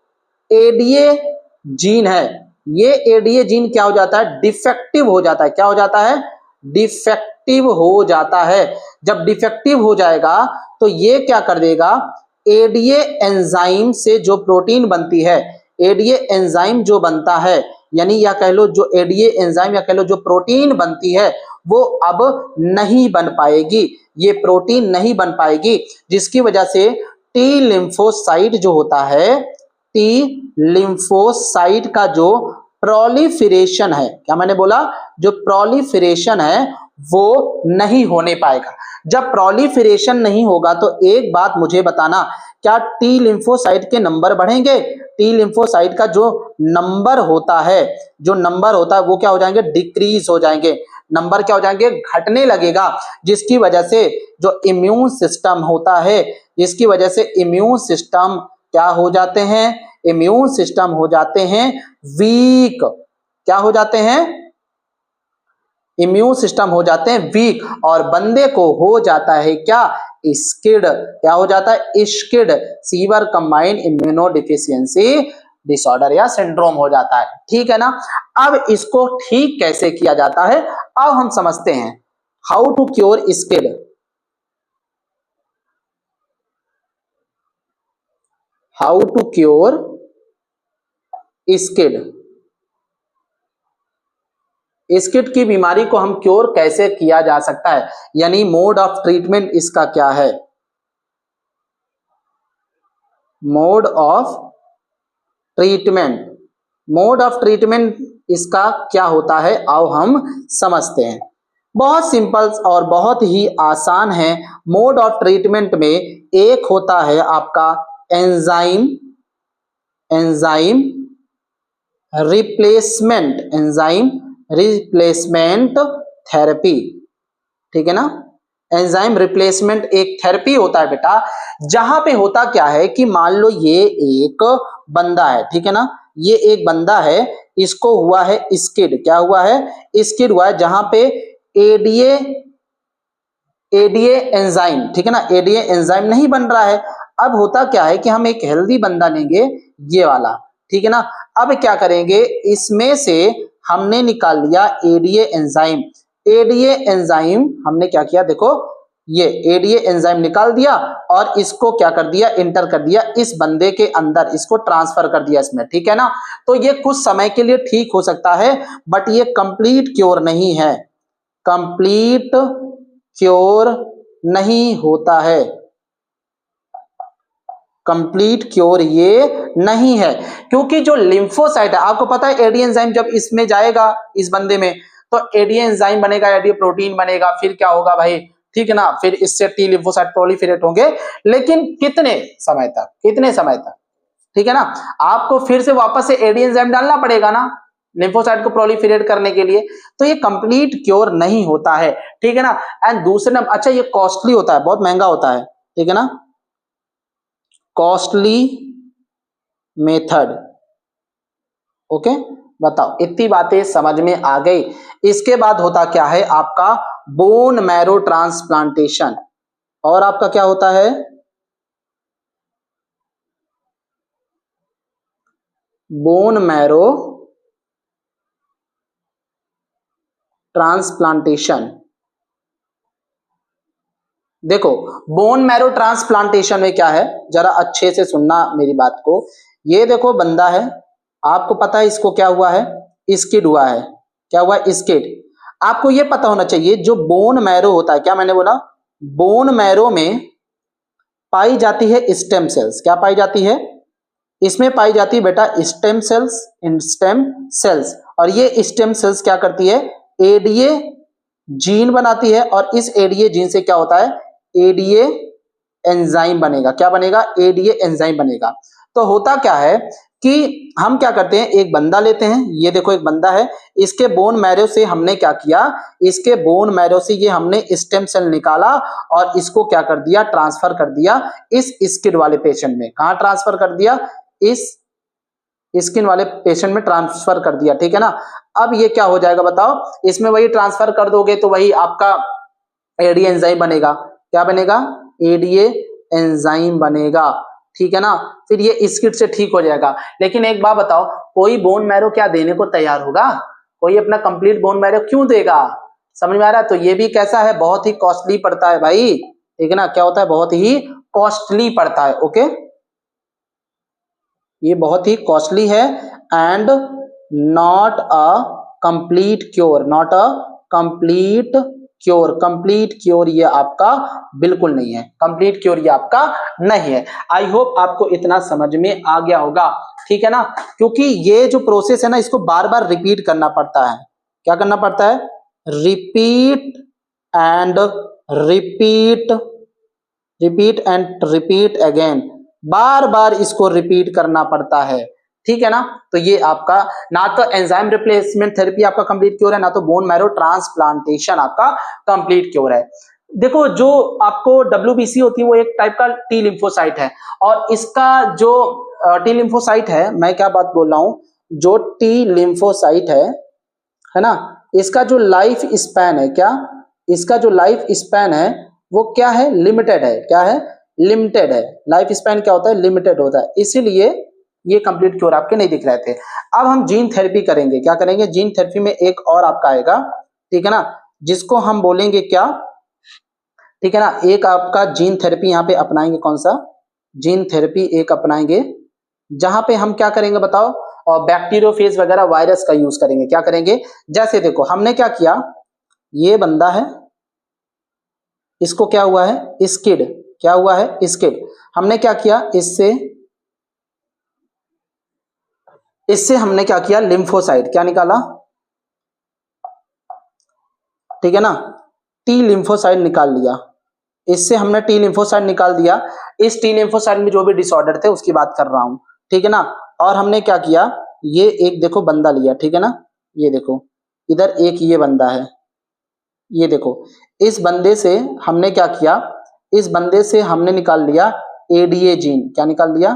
एडीए जीन है, ये एडीए जीन क्या हो जाता है? डिफेक्टिव हो जाता है। क्या हो जाता है? डिफेक्टिव हो जाता है। जब डिफेक्टिव हो जाएगा तो ये क्या कर देगा? एडीए एंजाइम से जो प्रोटीन बनती है, एडीए एंजाइम जो बनता है, यानी या कह लो जो एडीए एंजाइम या कह लो जो प्रोटीन बनती है वो अब नहीं बन पाएगी। ये प्रोटीन नहीं बन पाएगी जिसकी वजह से टी लिम्फोसाइट जो होता है, टी लिम्फोसाइट का जो प्रोलिफरेशन है, क्या मैंने बोला? जो प्रोलिफरेशन है वो नहीं होने पाएगा। जब प्रोलिफरेशन नहीं होगा तो एक बात मुझे बताना, क्या टी लिम्फोसाइट के नंबर बढ़ेंगे? टी लिम्फोसाइट का जो नंबर होता है वो क्या हो जाएंगे? डिक्रीज हो जाएंगे। नंबर क्या हो जाएंगे? घटने लगेगा। जिसकी वजह से जो इम्यून सिस्टम होता है, जिसकी वजह से इम्यून सिस्टम क्या हो जाते हैं? इम्यून सिस्टम हो जाते हैं वीक। क्या हो जाते हैं? इम्यून सिस्टम हो जाते हैं वीक। और बंदे को हो जाता है क्या? स्किड। क्या हो जाता है? Skid, sewer combined immuno deficiency disorder या सिंड्रोम हो जाता है। ठीक है ना? अब इसको ठीक कैसे किया जाता है अब हम समझते हैं। How to cure SCID. How to cure SCID. SCID की बीमारी को हम क्योर कैसे किया जा सकता है, यानी मोड ऑफ ट्रीटमेंट इसका क्या है? मोड ऑफ ट्रीटमेंट इसका क्या होता है आओ हम समझते हैं। बहुत सिंपल और बहुत ही आसान है। मोड ऑफ ट्रीटमेंट में एक होता है आपका एंजाइम रिप्लेसमेंट थेरेपी। ठीक है ना? एंजाइम रिप्लेसमेंट एक थेरेपी होता है बेटा। जहां पे होता क्या है कि मान लो ये एक बंदा है, ठीक है ना? ये एक बंदा है, इसको हुआ है स्किड। क्या हुआ है? स्किड हुआ है। जहां पे एडीए एंजाइम, ठीक है ना, एडीए एंजाइम नहीं बन रहा है। अब होता क्या है कि हम एक हेल्दी बंदा लेंगे, ये वाला, ठीक है ना? अब क्या करेंगे, इसमें से हमने निकाल लिया एडीए एंजाइम। एडीए एंजाइम हमने क्या किया, देखो ये एडीए एंजाइम निकाल दिया और इसको क्या कर दिया, इंटर कर दिया इस बंदे के अंदर, इसको ट्रांसफर कर दिया इसमें, ठीक है ना। तो ये कुछ समय के लिए ठीक हो सकता है, बट ये कंप्लीट क्योर नहीं है, कंप्लीट क्योर नहीं होता है, कंप्लीट क्योर ये नहीं है। क्योंकि जो लिम्फोसाइट है, आपको पता है एडीए एंजाइम जब इसमें जाएगा इस बंदे में, तो एडीए एंजाइम बनेगा, एडीए प्रोटीन बनेगा, फिर क्या होगा भाई, ठीक है ना, फिर इससे टी लिम्फोसाइट प्रोलिफरेट होंगे, लेकिन कितने समय तक, कितने समय तक, ठीक है ना। आपको फिर से वापस से एडीए एंजाइम डालना पड़ेगा ना लिम्फोसाइट को प्रोलिफरेट करने के लिए, तो ये कंप्लीट क्योर नहीं होता है, ठीक है ना। एंड दूसरे नंबर, अच्छा ये कॉस्टली होता है, बहुत महंगा होता है, ठीक है ना, कॉस्टली मेथड, ओके। बताओ, इतनी बातें समझ में आ गई। इसके बाद होता क्या है आपका बोन मैरो ट्रांसप्लांटेशन, और आपका क्या होता है, बोन मैरो ट्रांसप्लांटेशन। देखो बोन मैरो ट्रांसप्लांटेशन में क्या है, जरा अच्छे से सुनना मेरी बात को। ये देखो बंदा है, आपको पता है इसको क्या हुआ है, स्किड हुआ है, क्या हुआ है, स्किड। आपको ये पता होना चाहिए जो बोन मैरो होता है, क्या मैंने बोला, बोन मैरो में पाई जाती है स्टेम सेल्स, क्या पाई जाती है, इसमें पाई जाती है बेटा स्टेम सेल्स, स्टेम सेल्स। और ये स्टेम सेल्स क्या करती है, एडीए जीन बनाती है, और इस एडीए जीन से क्या होता है, एडीए एंजाइम बनेगा, क्या बनेगा, एडीए एंजाइम बनेगा। तो होता क्या है कि हम क्या करते हैं, एक बंदा लेते हैं, ये देखो एक बंदा है, इसके बोन मैरो से हमने क्या किया, इसके बोन मैरो से ये हमने स्टेम सेल निकाला और इसको क्या कर दिया, ट्रांसफर कर दिया इस स्किन वाले पेशेंट में। कहां ट्रांसफर कर दिया, इस स्किन वाले पेशेंट में ट्रांसफर कर दिया, ठीक है ना। अब ये क्या हो जाएगा बताओ, इसमें वही ट्रांसफर कर दोगे तो वही आपका एडीए एंजाइम बनेगा, क्या बनेगा, एडीए एंजाइम बनेगा, ठीक है ना। फिर ये स्किड से ठीक हो जाएगा। लेकिन एक बात बताओ, कोई बोन मैरो क्या देने को तैयार होगा, कोई अपना कंप्लीट बोन मैरो क्यों देगा, समझ में आ रहा है। तो ये भी कैसा है, बहुत ही कॉस्टली पड़ता है भाई, ठीक है ना, क्या होता है, बहुत ही कॉस्टली पड़ता है, ओके, ये बहुत ही कॉस्टली है। And not a complete cure, not a complete cure, complete cure ये आपका बिल्कुल नहीं है, कंप्लीट क्योर ये आपका नहीं है। आई होप आपको इतना समझ में आ गया होगा, ठीक है ना। क्योंकि ये जो प्रोसेस है ना, इसको बार बार रिपीट करना पड़ता है, क्या करना पड़ता है, repeat and repeat, repeat and repeat again, बार बार इसको रिपीट करना पड़ता है, ठीक है ना। तो ये आपका ना तो एंजाइम रिप्लेसमेंट थेरेपी आपका कंप्लीट क्योर है, ना तो बोन मैरो ट्रांसप्लांटेशन आपका कंप्लीट क्योर है। देखो जो आपको डब्ल्यूबीसी होती है वो एक टाइप का टी लिम्फोसाइट है, और इसका जो टी लिम्फोसाइट है, मैं क्या बात बोल रहा हूं, जो टी लिम्फोसाइट है ना, इसका जो लाइफ स्पैन है, क्या, इसका जो लाइफ स्पैन है वो क्या है, लिमिटेड है, क्या है, लिमिटेड है, लाइफ स्पैन क्या होता है, लिमिटेड होता है, इसीलिए ये कंप्लीट क्योर आपके नहीं दिख रहे थे। अब हम जीन थेरेपी करेंगे, क्या करेंगे, जीन थेरेपी में एक और आपका आएगा, ठीक है ना, जिसको हम बोलेंगे क्या, ठीक है ना, एक आपका जीन थेरेपी यहाँ पे अपनाएंगे, कौन सा, जीन थेरेपी एक अपनाएंगे, जहां पे हम क्या करेंगे बताओ, और बैक्टीरियोफेज वगैरह वायरस का यूज करेंगे, क्या करेंगे, जैसे देखो हमने क्या किया, ये बंदा है, इसको क्या हुआ है, स्किड, क्या हुआ है, स्किड। हमने क्या किया, इससे हमने क्या किया, लिम्फोसाइट क्या निकाला, ठीक है ना, टी लिम्फोसाइट निकाल लिया, इससे हमने टी लिम्फोसाइट निकाल दिया। इस टी लिम्फोसाइट में जो भी डिसऑर्डर थे उसकी बात कर रहा हूं, ठीक है ना। और हमने क्या किया, ये एक देखो बंदा लिया, ठीक है ना, ये देखो इधर एक ये बंदा है, ये देखो, इस बंदे से हमने क्या किया, इस बंदे से हमने निकाल लिया एडीए जीन, क्या निकाल लिया,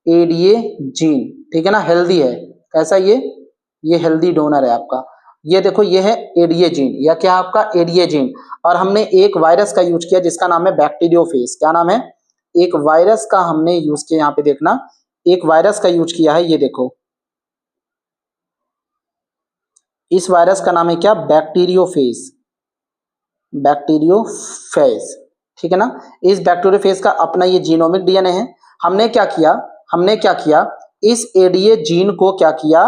एडीए जीन, ठीक है ना, हेल्दी है, कैसा ये हेल्दी डोनर है आपका, ये देखो ये है एडीए जीन, या क्या आपका एडीए जीन। और हमने एक वायरस का यूज किया जिसका नाम है बैक्टीरियोफेज, क्या नाम है, एक वायरस का हमने यूज किया, यहाँ पे देखना, एक वायरस का यूज किया है, ये देखो इस वायरस का नाम है क्या? बैक्टीरियोफेज, बैक्टीरियोफेज, ठीक है ना। इस बैक्टीरियोफेज का अपना ये जीनोमिक डीएनए है। हमने क्या किया, इस एडीए जीन को क्या किया,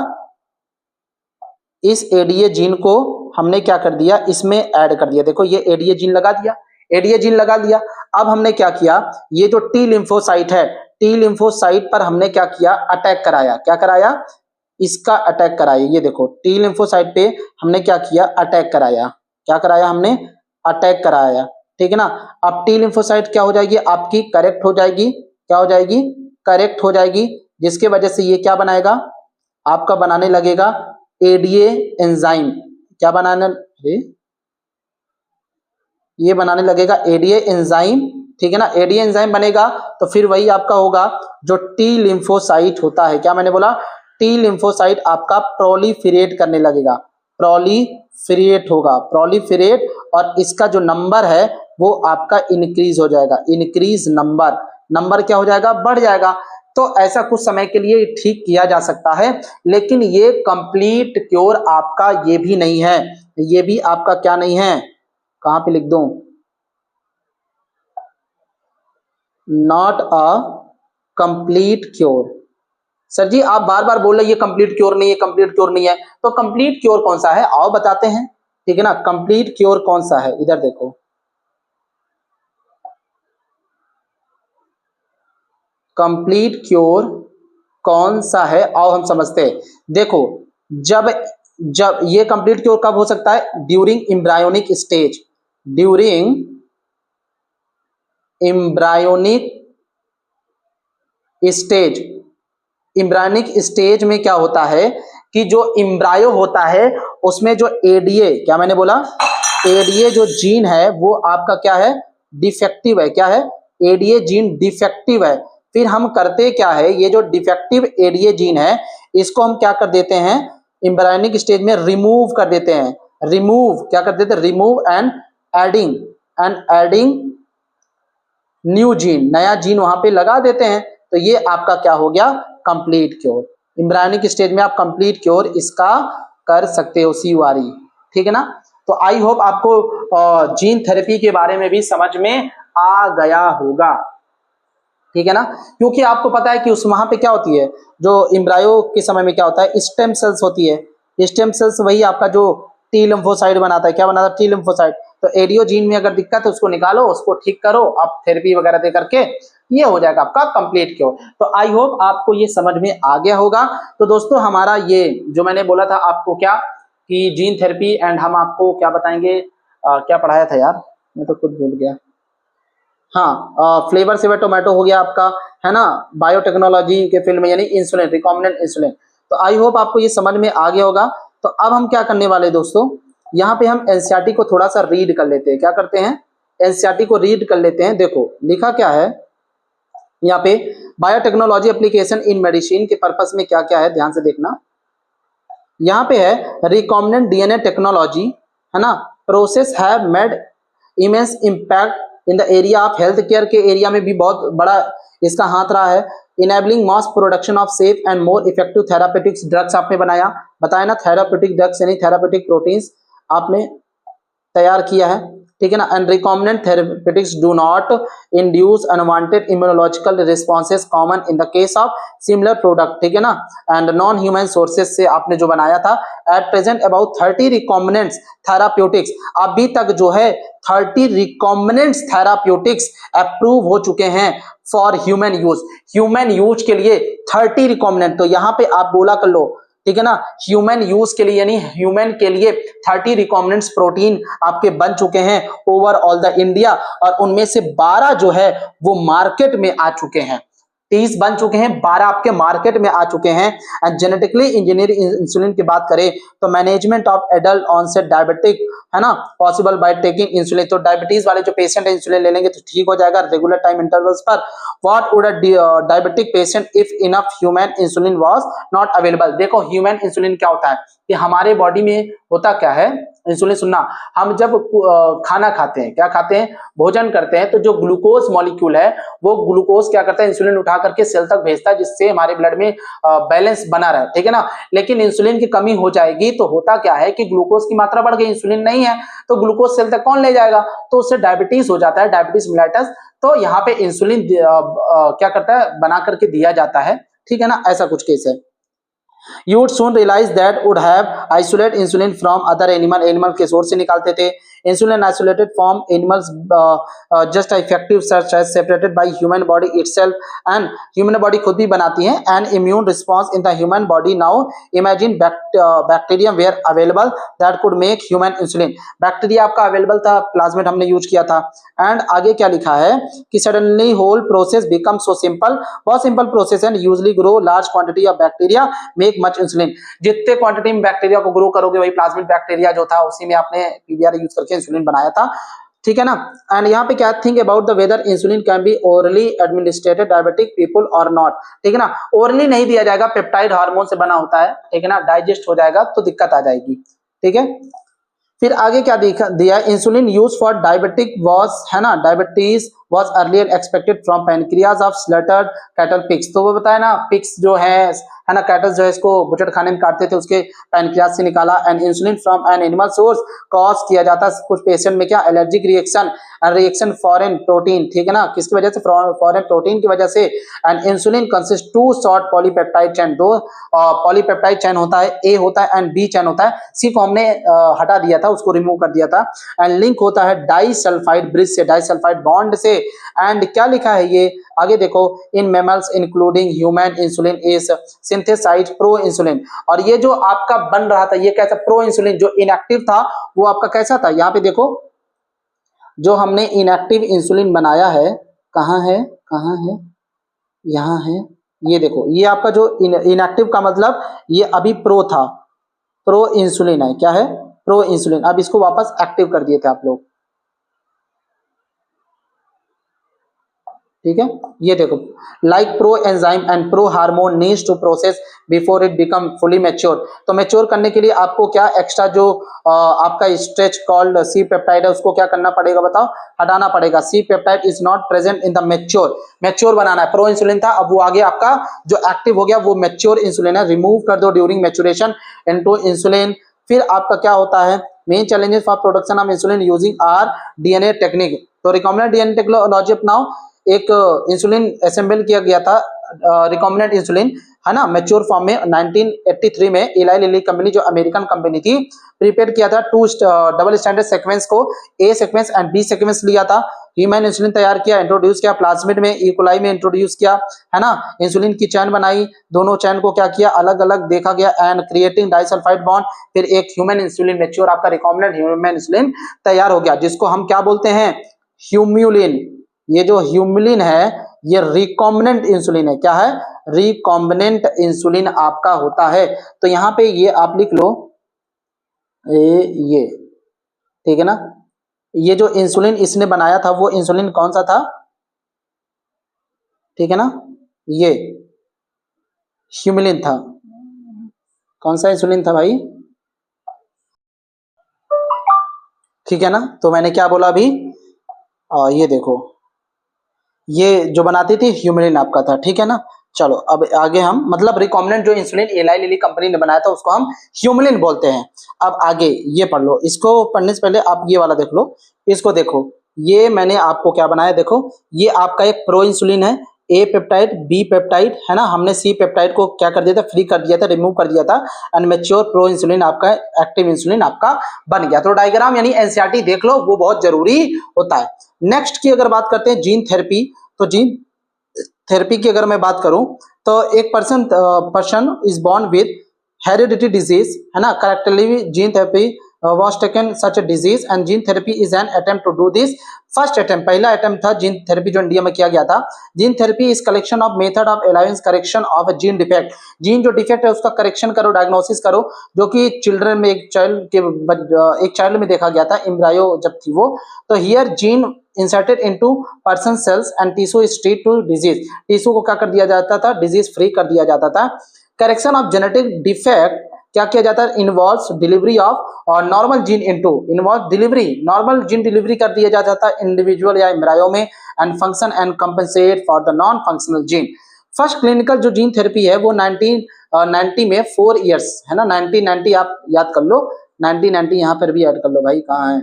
इस एडीए जीन को हमने क्या कर दिया, इसमें ऐड कर दिया। देखो ये एडीए जीन लगा दिया, एडीए जीन लगा दिया। अब हमने क्या किया, ये जो टी लिम्फोसाइट है, टी लिम्फोसाइट पर हमने क्या किया, अटैक कराया। क्या कराया? इसका अटैक कराया। ये देखो टी लिम्फोसाइट पे हमने क्या किया, अटैक कराया। क्या कराया हमने? अटैक कराया, ठीक है ना। अब टी लिम्फोसाइट क्या हो जाएगी आपकी, करेक्ट हो जाएगी। क्या हो जाएगी? करेक्ट हो जाएगी, जिसके वजह से ये क्या बनाएगा, आपका बनाने लगेगा एडीए एंजाइम। क्या बनाने, ये बनाने लगेगा एडीए एंजाइम, ठीक है ना। एडीए एंजाइम बनेगा तो फिर वही आपका होगा जो टी लिम्फोसाइट होता है। क्या मैंने बोला? टी लिम्फोसाइट आपका प्रोलिफेरेट करने लगेगा, प्रोलिफेरेट होगा, प्रोलिफेरेट, और इसका जो नंबर है वो आपका इंक्रीज हो जाएगा, इंक्रीज नंबर, नंबर क्या हो जाएगा, बढ़ जाएगा। तो ऐसा कुछ समय के लिए ठीक किया जा सकता है, लेकिन ये कंप्लीट क्योर आपका ये भी नहीं है, ये भी आपका क्या नहीं है, कहां पे लिख दूं, not a complete cure. Sir ji आप बार बार बोल रहे ये कंप्लीट क्योर नहीं है, कंप्लीट क्योर नहीं है, तो कंप्लीट क्योर कौन सा है आओ बताते हैं, ठीक है ना। कंप्लीट क्योर कौन सा है, इधर देखो, कंप्लीट क्योर कौन सा है आओ हम समझते हैं। देखो जब जब ये कंप्लीट क्योर कब हो सकता है, during embryonic stage, during embryonic stage. Embryonic stage में क्या होता है कि जो इम्ब्रायो होता है उसमें जो एडीए, क्या मैंने बोला, एडीए जो जीन है वो आपका क्या है, डिफेक्टिव है। क्या है? एडीए जीन डिफेक्टिव है। फिर हम करते क्या है, ये जो डिफेक्टिव एडीए जीन है इसको हम क्या कर देते हैं, इम्ब्रायोनिक स्टेज में रिमूव कर देते हैं। रिमूव क्या कर देते हैं, remove and adding new gene, नया जीन वहां पे लगा देते हैं। तो ये आपका क्या हो गया, कंप्लीट क्योर। इम्ब्रायोनिक स्टेज में आप कंप्लीट क्योर इसका कर सकते हो, सीवारी, ठीक है ना। तो आई होप आपको जीन थेरेपी के बारे में भी समझ में आ गया होगा, ठीक है ना। क्योंकि आपको पता है कि उस वहां पे क्या होती है, जो इम्ब्रायो के समय में क्या होता है, स्टेम सेल्स होती है। स्टेम सेल्स वही आपका जो टी लिम्फोसाइट बनाता है। क्या बनाता है, टी लिम्फोसाइट। तो एडियो जीन में अगर दिक्कत है उसको निकालो, उसको ठीक करो, आप थेरेपी वगैरह दे करके ये हो जाएगा आपका कंप्लीट क्योर। तो आई होप आपको ये समझ में आ गया होगा। तो दोस्तों हमारा ये जो मैंने बोला था आपको क्या, कि जीन थेरेपी, एंड हम आपको क्या बताएंगे, क्या पढ़ाया था यार, मैं तो खुद भूल गया। हाँ फ्लेवर सेवर टोमेटो हो गया आपका, है ना, बायोटेक्नोलॉजी के फील्ड में, यानी इंसुलिन, रिकॉम्बिनेंट इंसुलिन। तो आई होप आपको ये समझ में आ गया होगा। तो अब हम क्या करने वाले दोस्तों, यहाँ पे हम एनसीईआरटी को थोड़ा सा रीड कर लेते हैं। क्या करते हैं, एनसीईआरटी को रीड कर लेते हैं। देखो लिखा क्या है यहाँ पे, बायोटेक्नोलॉजी एप्लीकेशन इन मेडिसिन के पर्पस में क्या क्या है, ध्यान से देखना। यहाँ पे है रिकॉम्बिनेंट डीएनए टेक्नोलॉजी, है ना, process have made immense impact in the area of health care के एरिया में भी बहुत बड़ा इसका हाथ रहा है। Enabling mass production of safe and more effective therapeutics drugs आपने बताया ना, थेरापेटिक ड्रग्स यानी थेरापेटिक प्रोटीन्स आपने तैयार किया है, ठीक है ना। And recombinant therapeutics do not induce unwanted immunological responses common in the case of similar product, ठीक है ना। एंड नॉन ह्यूमन सोर्सेज से आपने जो बनाया था। At present about 30 recombinants therapeutics, अभी तक जो है 30 रिकॉम्बिनेंट्स थेराप्यूटिक्स अप्रूव हो चुके हैं for human use. Human use के लिए 30 रिकॉम्बिनेंट, तो यहाँ पे आप बोला कर लो, ठीक है ना, ह्यूमन यूज के लिए, यानी ह्यूमन के लिए 30 रिकॉम्बिनेंट्स प्रोटीन आपके बन चुके हैं ओवरऑल द इंडिया, और उनमें से 12 जो है वो मार्केट में आ चुके हैं। 30 बन चुके हैं, 12 आपके मार्केट में आ चुके हैं। एंड जेनेटिकली इंजीनियर इंसुलिन की बात करें तो management of adult onset diabetic, है ना, पॉसिबल बाय टेकिंग इंसुलिन। तो डायबिटीज वाले जो पेशेंट है इंसुलिन ले लेंगे तो ठीक हो जाएगा रेगुलर टाइम इंटरवल्स पर। What would a diabetic patient if enough human insulin was not available. देखो ह्यूमन इंसुलिन क्या होता है कि हमारे बॉडी में होता क्या है, इंसुलिन सुनना, हम जब खाना खाते हैं, क्या खाते हैं, भोजन करते हैं, तो जो ग्लूकोज मॉलिक्यूल है वो ग्लूकोज क्या करता है, इंसुलिन उठा करके सेल तक भेजता है, जिससे हमारे ब्लड में बैलेंस बना रहे, ठीक है ना। लेकिन इंसुलिन की कमी हो जाएगी तो होता क्या है कि ग्लूकोज की मात्रा बढ़ गई, इंसुलिन नहीं है, तो ग्लूकोज सेल तक कौन ले जाएगा, तो उससे डायबिटीज हो जाता है, डायबिटीज मिलेटस। तो यहाँ पे इंसुलिन क्या करता है, बना करके दिया जाता है, ठीक है ना, ऐसा कुछ केस है। You would soon realize that would have isolate insulin from other animal के सोर्स से निकालते थे। Insulin isolated from animals just effective such as separated by human body itself, and human body खुद भी बनाती है, and immune response in the human body. Now imagine bacteria were available that could make human insulin. Bacteria आपका available था, plasmid हमने use किया था। And आगे क्या लिखा है कि suddenly whole process become so simple, बहुत सिंपल प्रोसेस है, usually grow large quantity of bacteria make much insulin. जितने क्वांटिटी में बैक्टीरिया को ग्रो करोगे, वही प्लाज्मिड बैक्टीरिया जो था उसी में आपने पीबीआर यूज करके इंसुलिन बनाया था, ठीक है ना। एंड यहाँ पे क्या think about the whether insulin can be orally administered diabetic people और नॉट, ठीक है ना। ओरली नहीं दिया जाएगा, पेप्टाइड हार्मोन से बना होता है, ठीक है ना, डाइजेस्ट हो जाएगा तो दिक्कत आ जाएगी, ठीक है। फिर आगे क्या दिया, insulin use for diabetic was, है ना, diabetes was earlier expected from pancreas of slaughtered cattle pigs. तो वो बताया ना, पिग्स जो है ना, कैटल जो है इसको बुचड़ खाने में काटते थे, उसके पैनक्रियाज से निकाला। And insulin from an animal source cause किया जाता है कुछ पेशेंट में क्या, allergic reaction, reaction foreign protein, ठीक है ना, किसकी वजह से, फॉरेन प्रोटीन की वजह से। And insulin consist to short polypeptide chain, दो पॉलीपेप्टाइड चेन होता है, ए होता है एंड बी चेन होता है, सी को हमने हटा दिया था, उसको रिमूव कर दिया था। एंड लिंक होता है डाइसल्फाइड ब्रिज से, डाइसल्फाइड बॉन्ड से। एंड क्या लिखा है ये आगे देखो, in mammals including human insulin is synthesised proinsulin. और ये जो आपका बन रहा था, ये कैसा, प्रो इंसुलिन, जो इनएक्टिव था वो आपका कैसा था, यहाँ पे देखो, जो हमने इनएक्टिव इंसुलिन बनाया है, कहाँ है, कहाँ है, यहाँ है, ये देखो, ये आपका जो इनएक्टिव का मतलब ये अभी प्रो था, प्रो इंसुलिन है, क्या है, प्रो इंसुलिन। अब इसको वापस एक्टिव कर दिए थे आप लोग, ठीक है। ये देखो, like proenzyme and prohormone needs to process before it become fully mature. तो मैच्योर करने के लिए आपको क्या एक्स्ट्रा जो आपका स्ट्रेच कॉल्ड सी पेप्टाइड है, उसको क्या करना पड़ेगा बताओ, हटाना पड़ेगा। C peptide is not present in the mature, mature बनाना है, प्रो इंसुलिन था, अब वो आगे आपका जो एक्टिव हो गया वो मैच्योर इंसुलिन है, रिमूव कर दो ड्यूरिंग मैच्योरेशन इनटू इंसुलिन। फिर आपका क्या होता है, main challenges for production of insulin using R DNA technique. तो रिकॉम्बिनेंट डीएनए टेक्नोलॉजी अपनाओ। एक इंसुलिन असेंबल किया गया था, रिकॉम्बिनेंट इंसुलिन, है ना, मैच्योर फॉर्म में 1983 में इलाई लिली कंपनी, जो अमेरिकन कंपनी थी, प्रिपेयर किया था टू डबल स्टैंडर्ड सीक्वेंस को, ए सीक्वेंस एंड बी सीक्वेंस लिया था। ह्यूमन इंसुलिन तैयार किया, इंट्रोड्यूस किया, प्लाज्मिड में, इकोलाई में इंट्रोड्यूस किया, है ना, इंसुलिन की चैन बनाई, दोनों चैन को क्या किया, अलग अलग देखा गया, एंड क्रिएटिंग डाइसल्फाइड बॉन्ड, फिर एक ह्यूमन इंसुलिन मैच्योर आपका रिकॉम्बिनेंट ह्यूमन इंसुलिन तैयार हो गया, जिसको हम क्या बोलते हैं, ह्यूम्यूलिन। ये जो ह्यूम्यूलिन है ये रिकॉम्बिनेंट इंसुलिन है, क्या है, रिकॉम्बिनेंट इंसुलिन आपका होता है। तो यहाँ पे ये आप लिख लो, ये ठीक है ना, ये जो इंसुलिन इसने बनाया था वो इंसुलिन कौन सा था, ठीक है ना, ये ह्यूम्यूलिन था। कौन सा इंसुलिन था भाई, ठीक है ना। तो मैंने क्या बोला अभी, ये देखो, ये जो बनाती थी ह्यूम्यूलिन आपका था, ठीक है ना। चलो अब आगे हम, मतलब रिकॉम्बिनेंट जो इंसुलिन एलाई लिली कंपनी ने बनाया था उसको हम ह्यूम्यूलिन बोलते हैं। अब आगे ये पढ़ लो, इसको पढ़ने से पहले आप ये वाला देख लो, इसको देखो, ये मैंने आपको क्या बनाया, देखो ये आपका एक प्रो इंसुलिन है, ए पेप्टाइड बी पेप्टाइड, है ना, हमने सी पेप्टाइड को क्या कर दिया था, फ्री कर दिया था, रिमूव कर दिया था, एंड मैच्योर प्रो इंसुलिन आपका, एक्टिव इंसुलिन आपका बन गया। तो डायग्राम यानी एनसीईआरटी देख लो, वो बहुत जरूरी होता है। नेक्स्ट की अगर बात करते हैं जीन थेरेपी, तो जीन थेरेपी की अगर मैं बात करूं तो एक person is born with heredity disease, है ना, correctly gene therapy was taken such a disease and gene therapy is an attempt to do this। First attempt, पहला अटेम्प्ट था जीन थेरेपी जो इंडिया में किया गया था। Gene therapy is collection of method of allowance correction of gene defect, gene जो defect है उसका करेक्शन करो, डायग्नोसिस करो, जो कि चिल्ड्रन में एक चाइल्ड में देखा गया था, एम्ब्रायो जब थी वो। तो here gene inserted into person cells and tissue is treat to disease, tissue को क्या कर दिया जाता था, डिजीज फ्री कर दिया जाता था। करेक्शन ऑफ जेनेटिक डिफेक्ट क्या किया जाता है, involves delivery of normal gene into, involve delivery, normal gene delivery कर दिया जाता है इंडिविजुअल या एम्ब्रायो में, and function and compensate for the non functional gene. First clinical जो जीन थेरेपी है वो 1990 में 4 इयर्स है ना, 1990 आप याद कर लो, 1990 यहाँ पर भी ऐड कर लो भाई, कहाँ है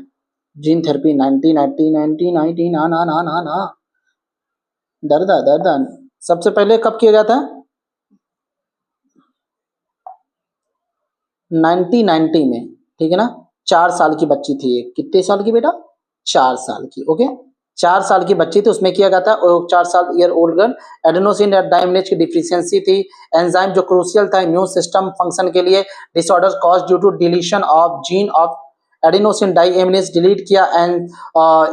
जीन थेरेपी 1990 ना ना ना ना ना, दर्द सबसे पहले कब किया जाता है, 1990 में, ठीक है ना। 4 साल की बच्ची थी, कितने साल की बेटा, 4 साल की, ओके 4 साल की बच्ची थी, उसमें किया गया था, 4 साल ईयर ओल्ड गर्ल, एडेनोसिन डायमिनेज की डिफिशियंसी थी, एंजाइम जो क्रूशियल था इम्यून सिस्टम फंक्शन के लिए, disorders cause due to deletion of gene of adenosine deaminase delete किया, and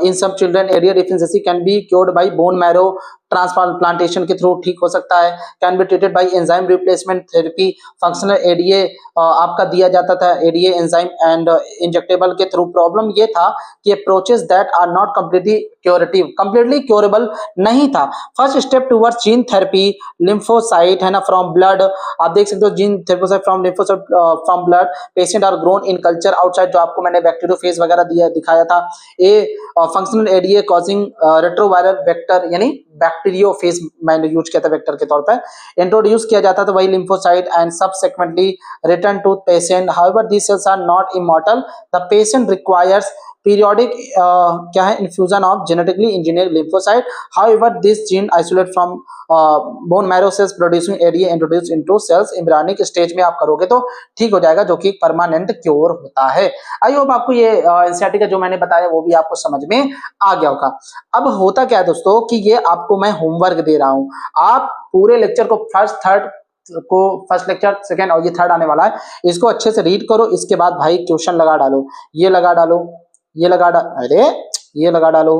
in some children ADA deficiency can be cured by bone marrow transplantation के through ठीक हो सकता है, can be treated by enzyme replacement therapy, functional ADA आपका दिया जाता था, एडीए एंजाइम एंड इंजेक्टेबल के थ्रू। प्रॉब्लम ये था कि approaches that are not completely curative, completely curable नहीं था। First step towards gene therapy lymphocyte है ना फ्रॉम ब्लड, आप देख सकते हो gene therapy from lymphocyte from blood, patient are grown in culture outside, जो आपको मैंने बैक्टीरियोफेज वगैरह दिखाया था। A functional ADA causing retroviral vector, यानी बैक्टीरियोफेज मैंने यूज किया था वेक्टर के तौर पर, इंट्रोड्यूस किया जाता था वही lymphocyte and subsequently return to patient. However these cells are not immortal, the patient requires periodic क्या है infusion of genetically engineered lymphocyte, however this gene isolate from bone marrow cells producing ADA introduced into cells, embryonic stage में आप करोगे तो ठीक हो जाएगा, जो कि एक परमानेंट क्योर होता है। आई होप आपको ये एनसीईआरटी का जो मैंने बताया वो भी आपको समझ में आ गया होगा। अब होता क्या है दोस्तों कि ये आपको मैं होमवर्क दे रहा हूं, आप पूरे लेक्चर को फर्स्ट लेक्चर सेकंड और ये थर्ड आने वाला है, इसको अच्छे से रीड करो, इसके बाद भाई क्वेश्चन लगा डालो, ये लगा डालो, ये लगा डालो, अरे ये लगा डालो,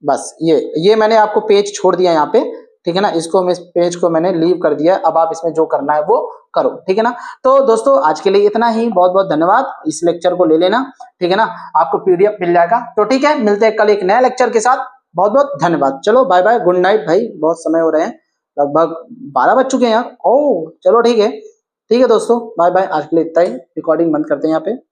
बस ये मैंने आपको पेज छोड़ दिया यहाँ पे, ठीक है ना, इसको मैं इस पेज को मैंने लीव कर दिया, अब आप इसमें जो करना है वो करो, ठीक है ना। तो दोस्तों आज के लिए इतना ही, बहुत बहुत धन्यवाद, इस लेक्चर को ले लेना, ठीक है ना, आपको पीडीएफ मिल जाएगा। तो ठीक है, मिलते हैं कल एक नए लेक्चर के साथ, बहुत बहुत धन्यवाद, चलो बाय बाय, गुड नाइट भाई, बहुत समय हो रहे हैं, लगभग 12 बज चुके हैं यार, ओ चलो ठीक है दोस्तों, बाय बाय, आज के लिए इतना ही, रिकॉर्डिंग बंद करते हैं यहाँ पे।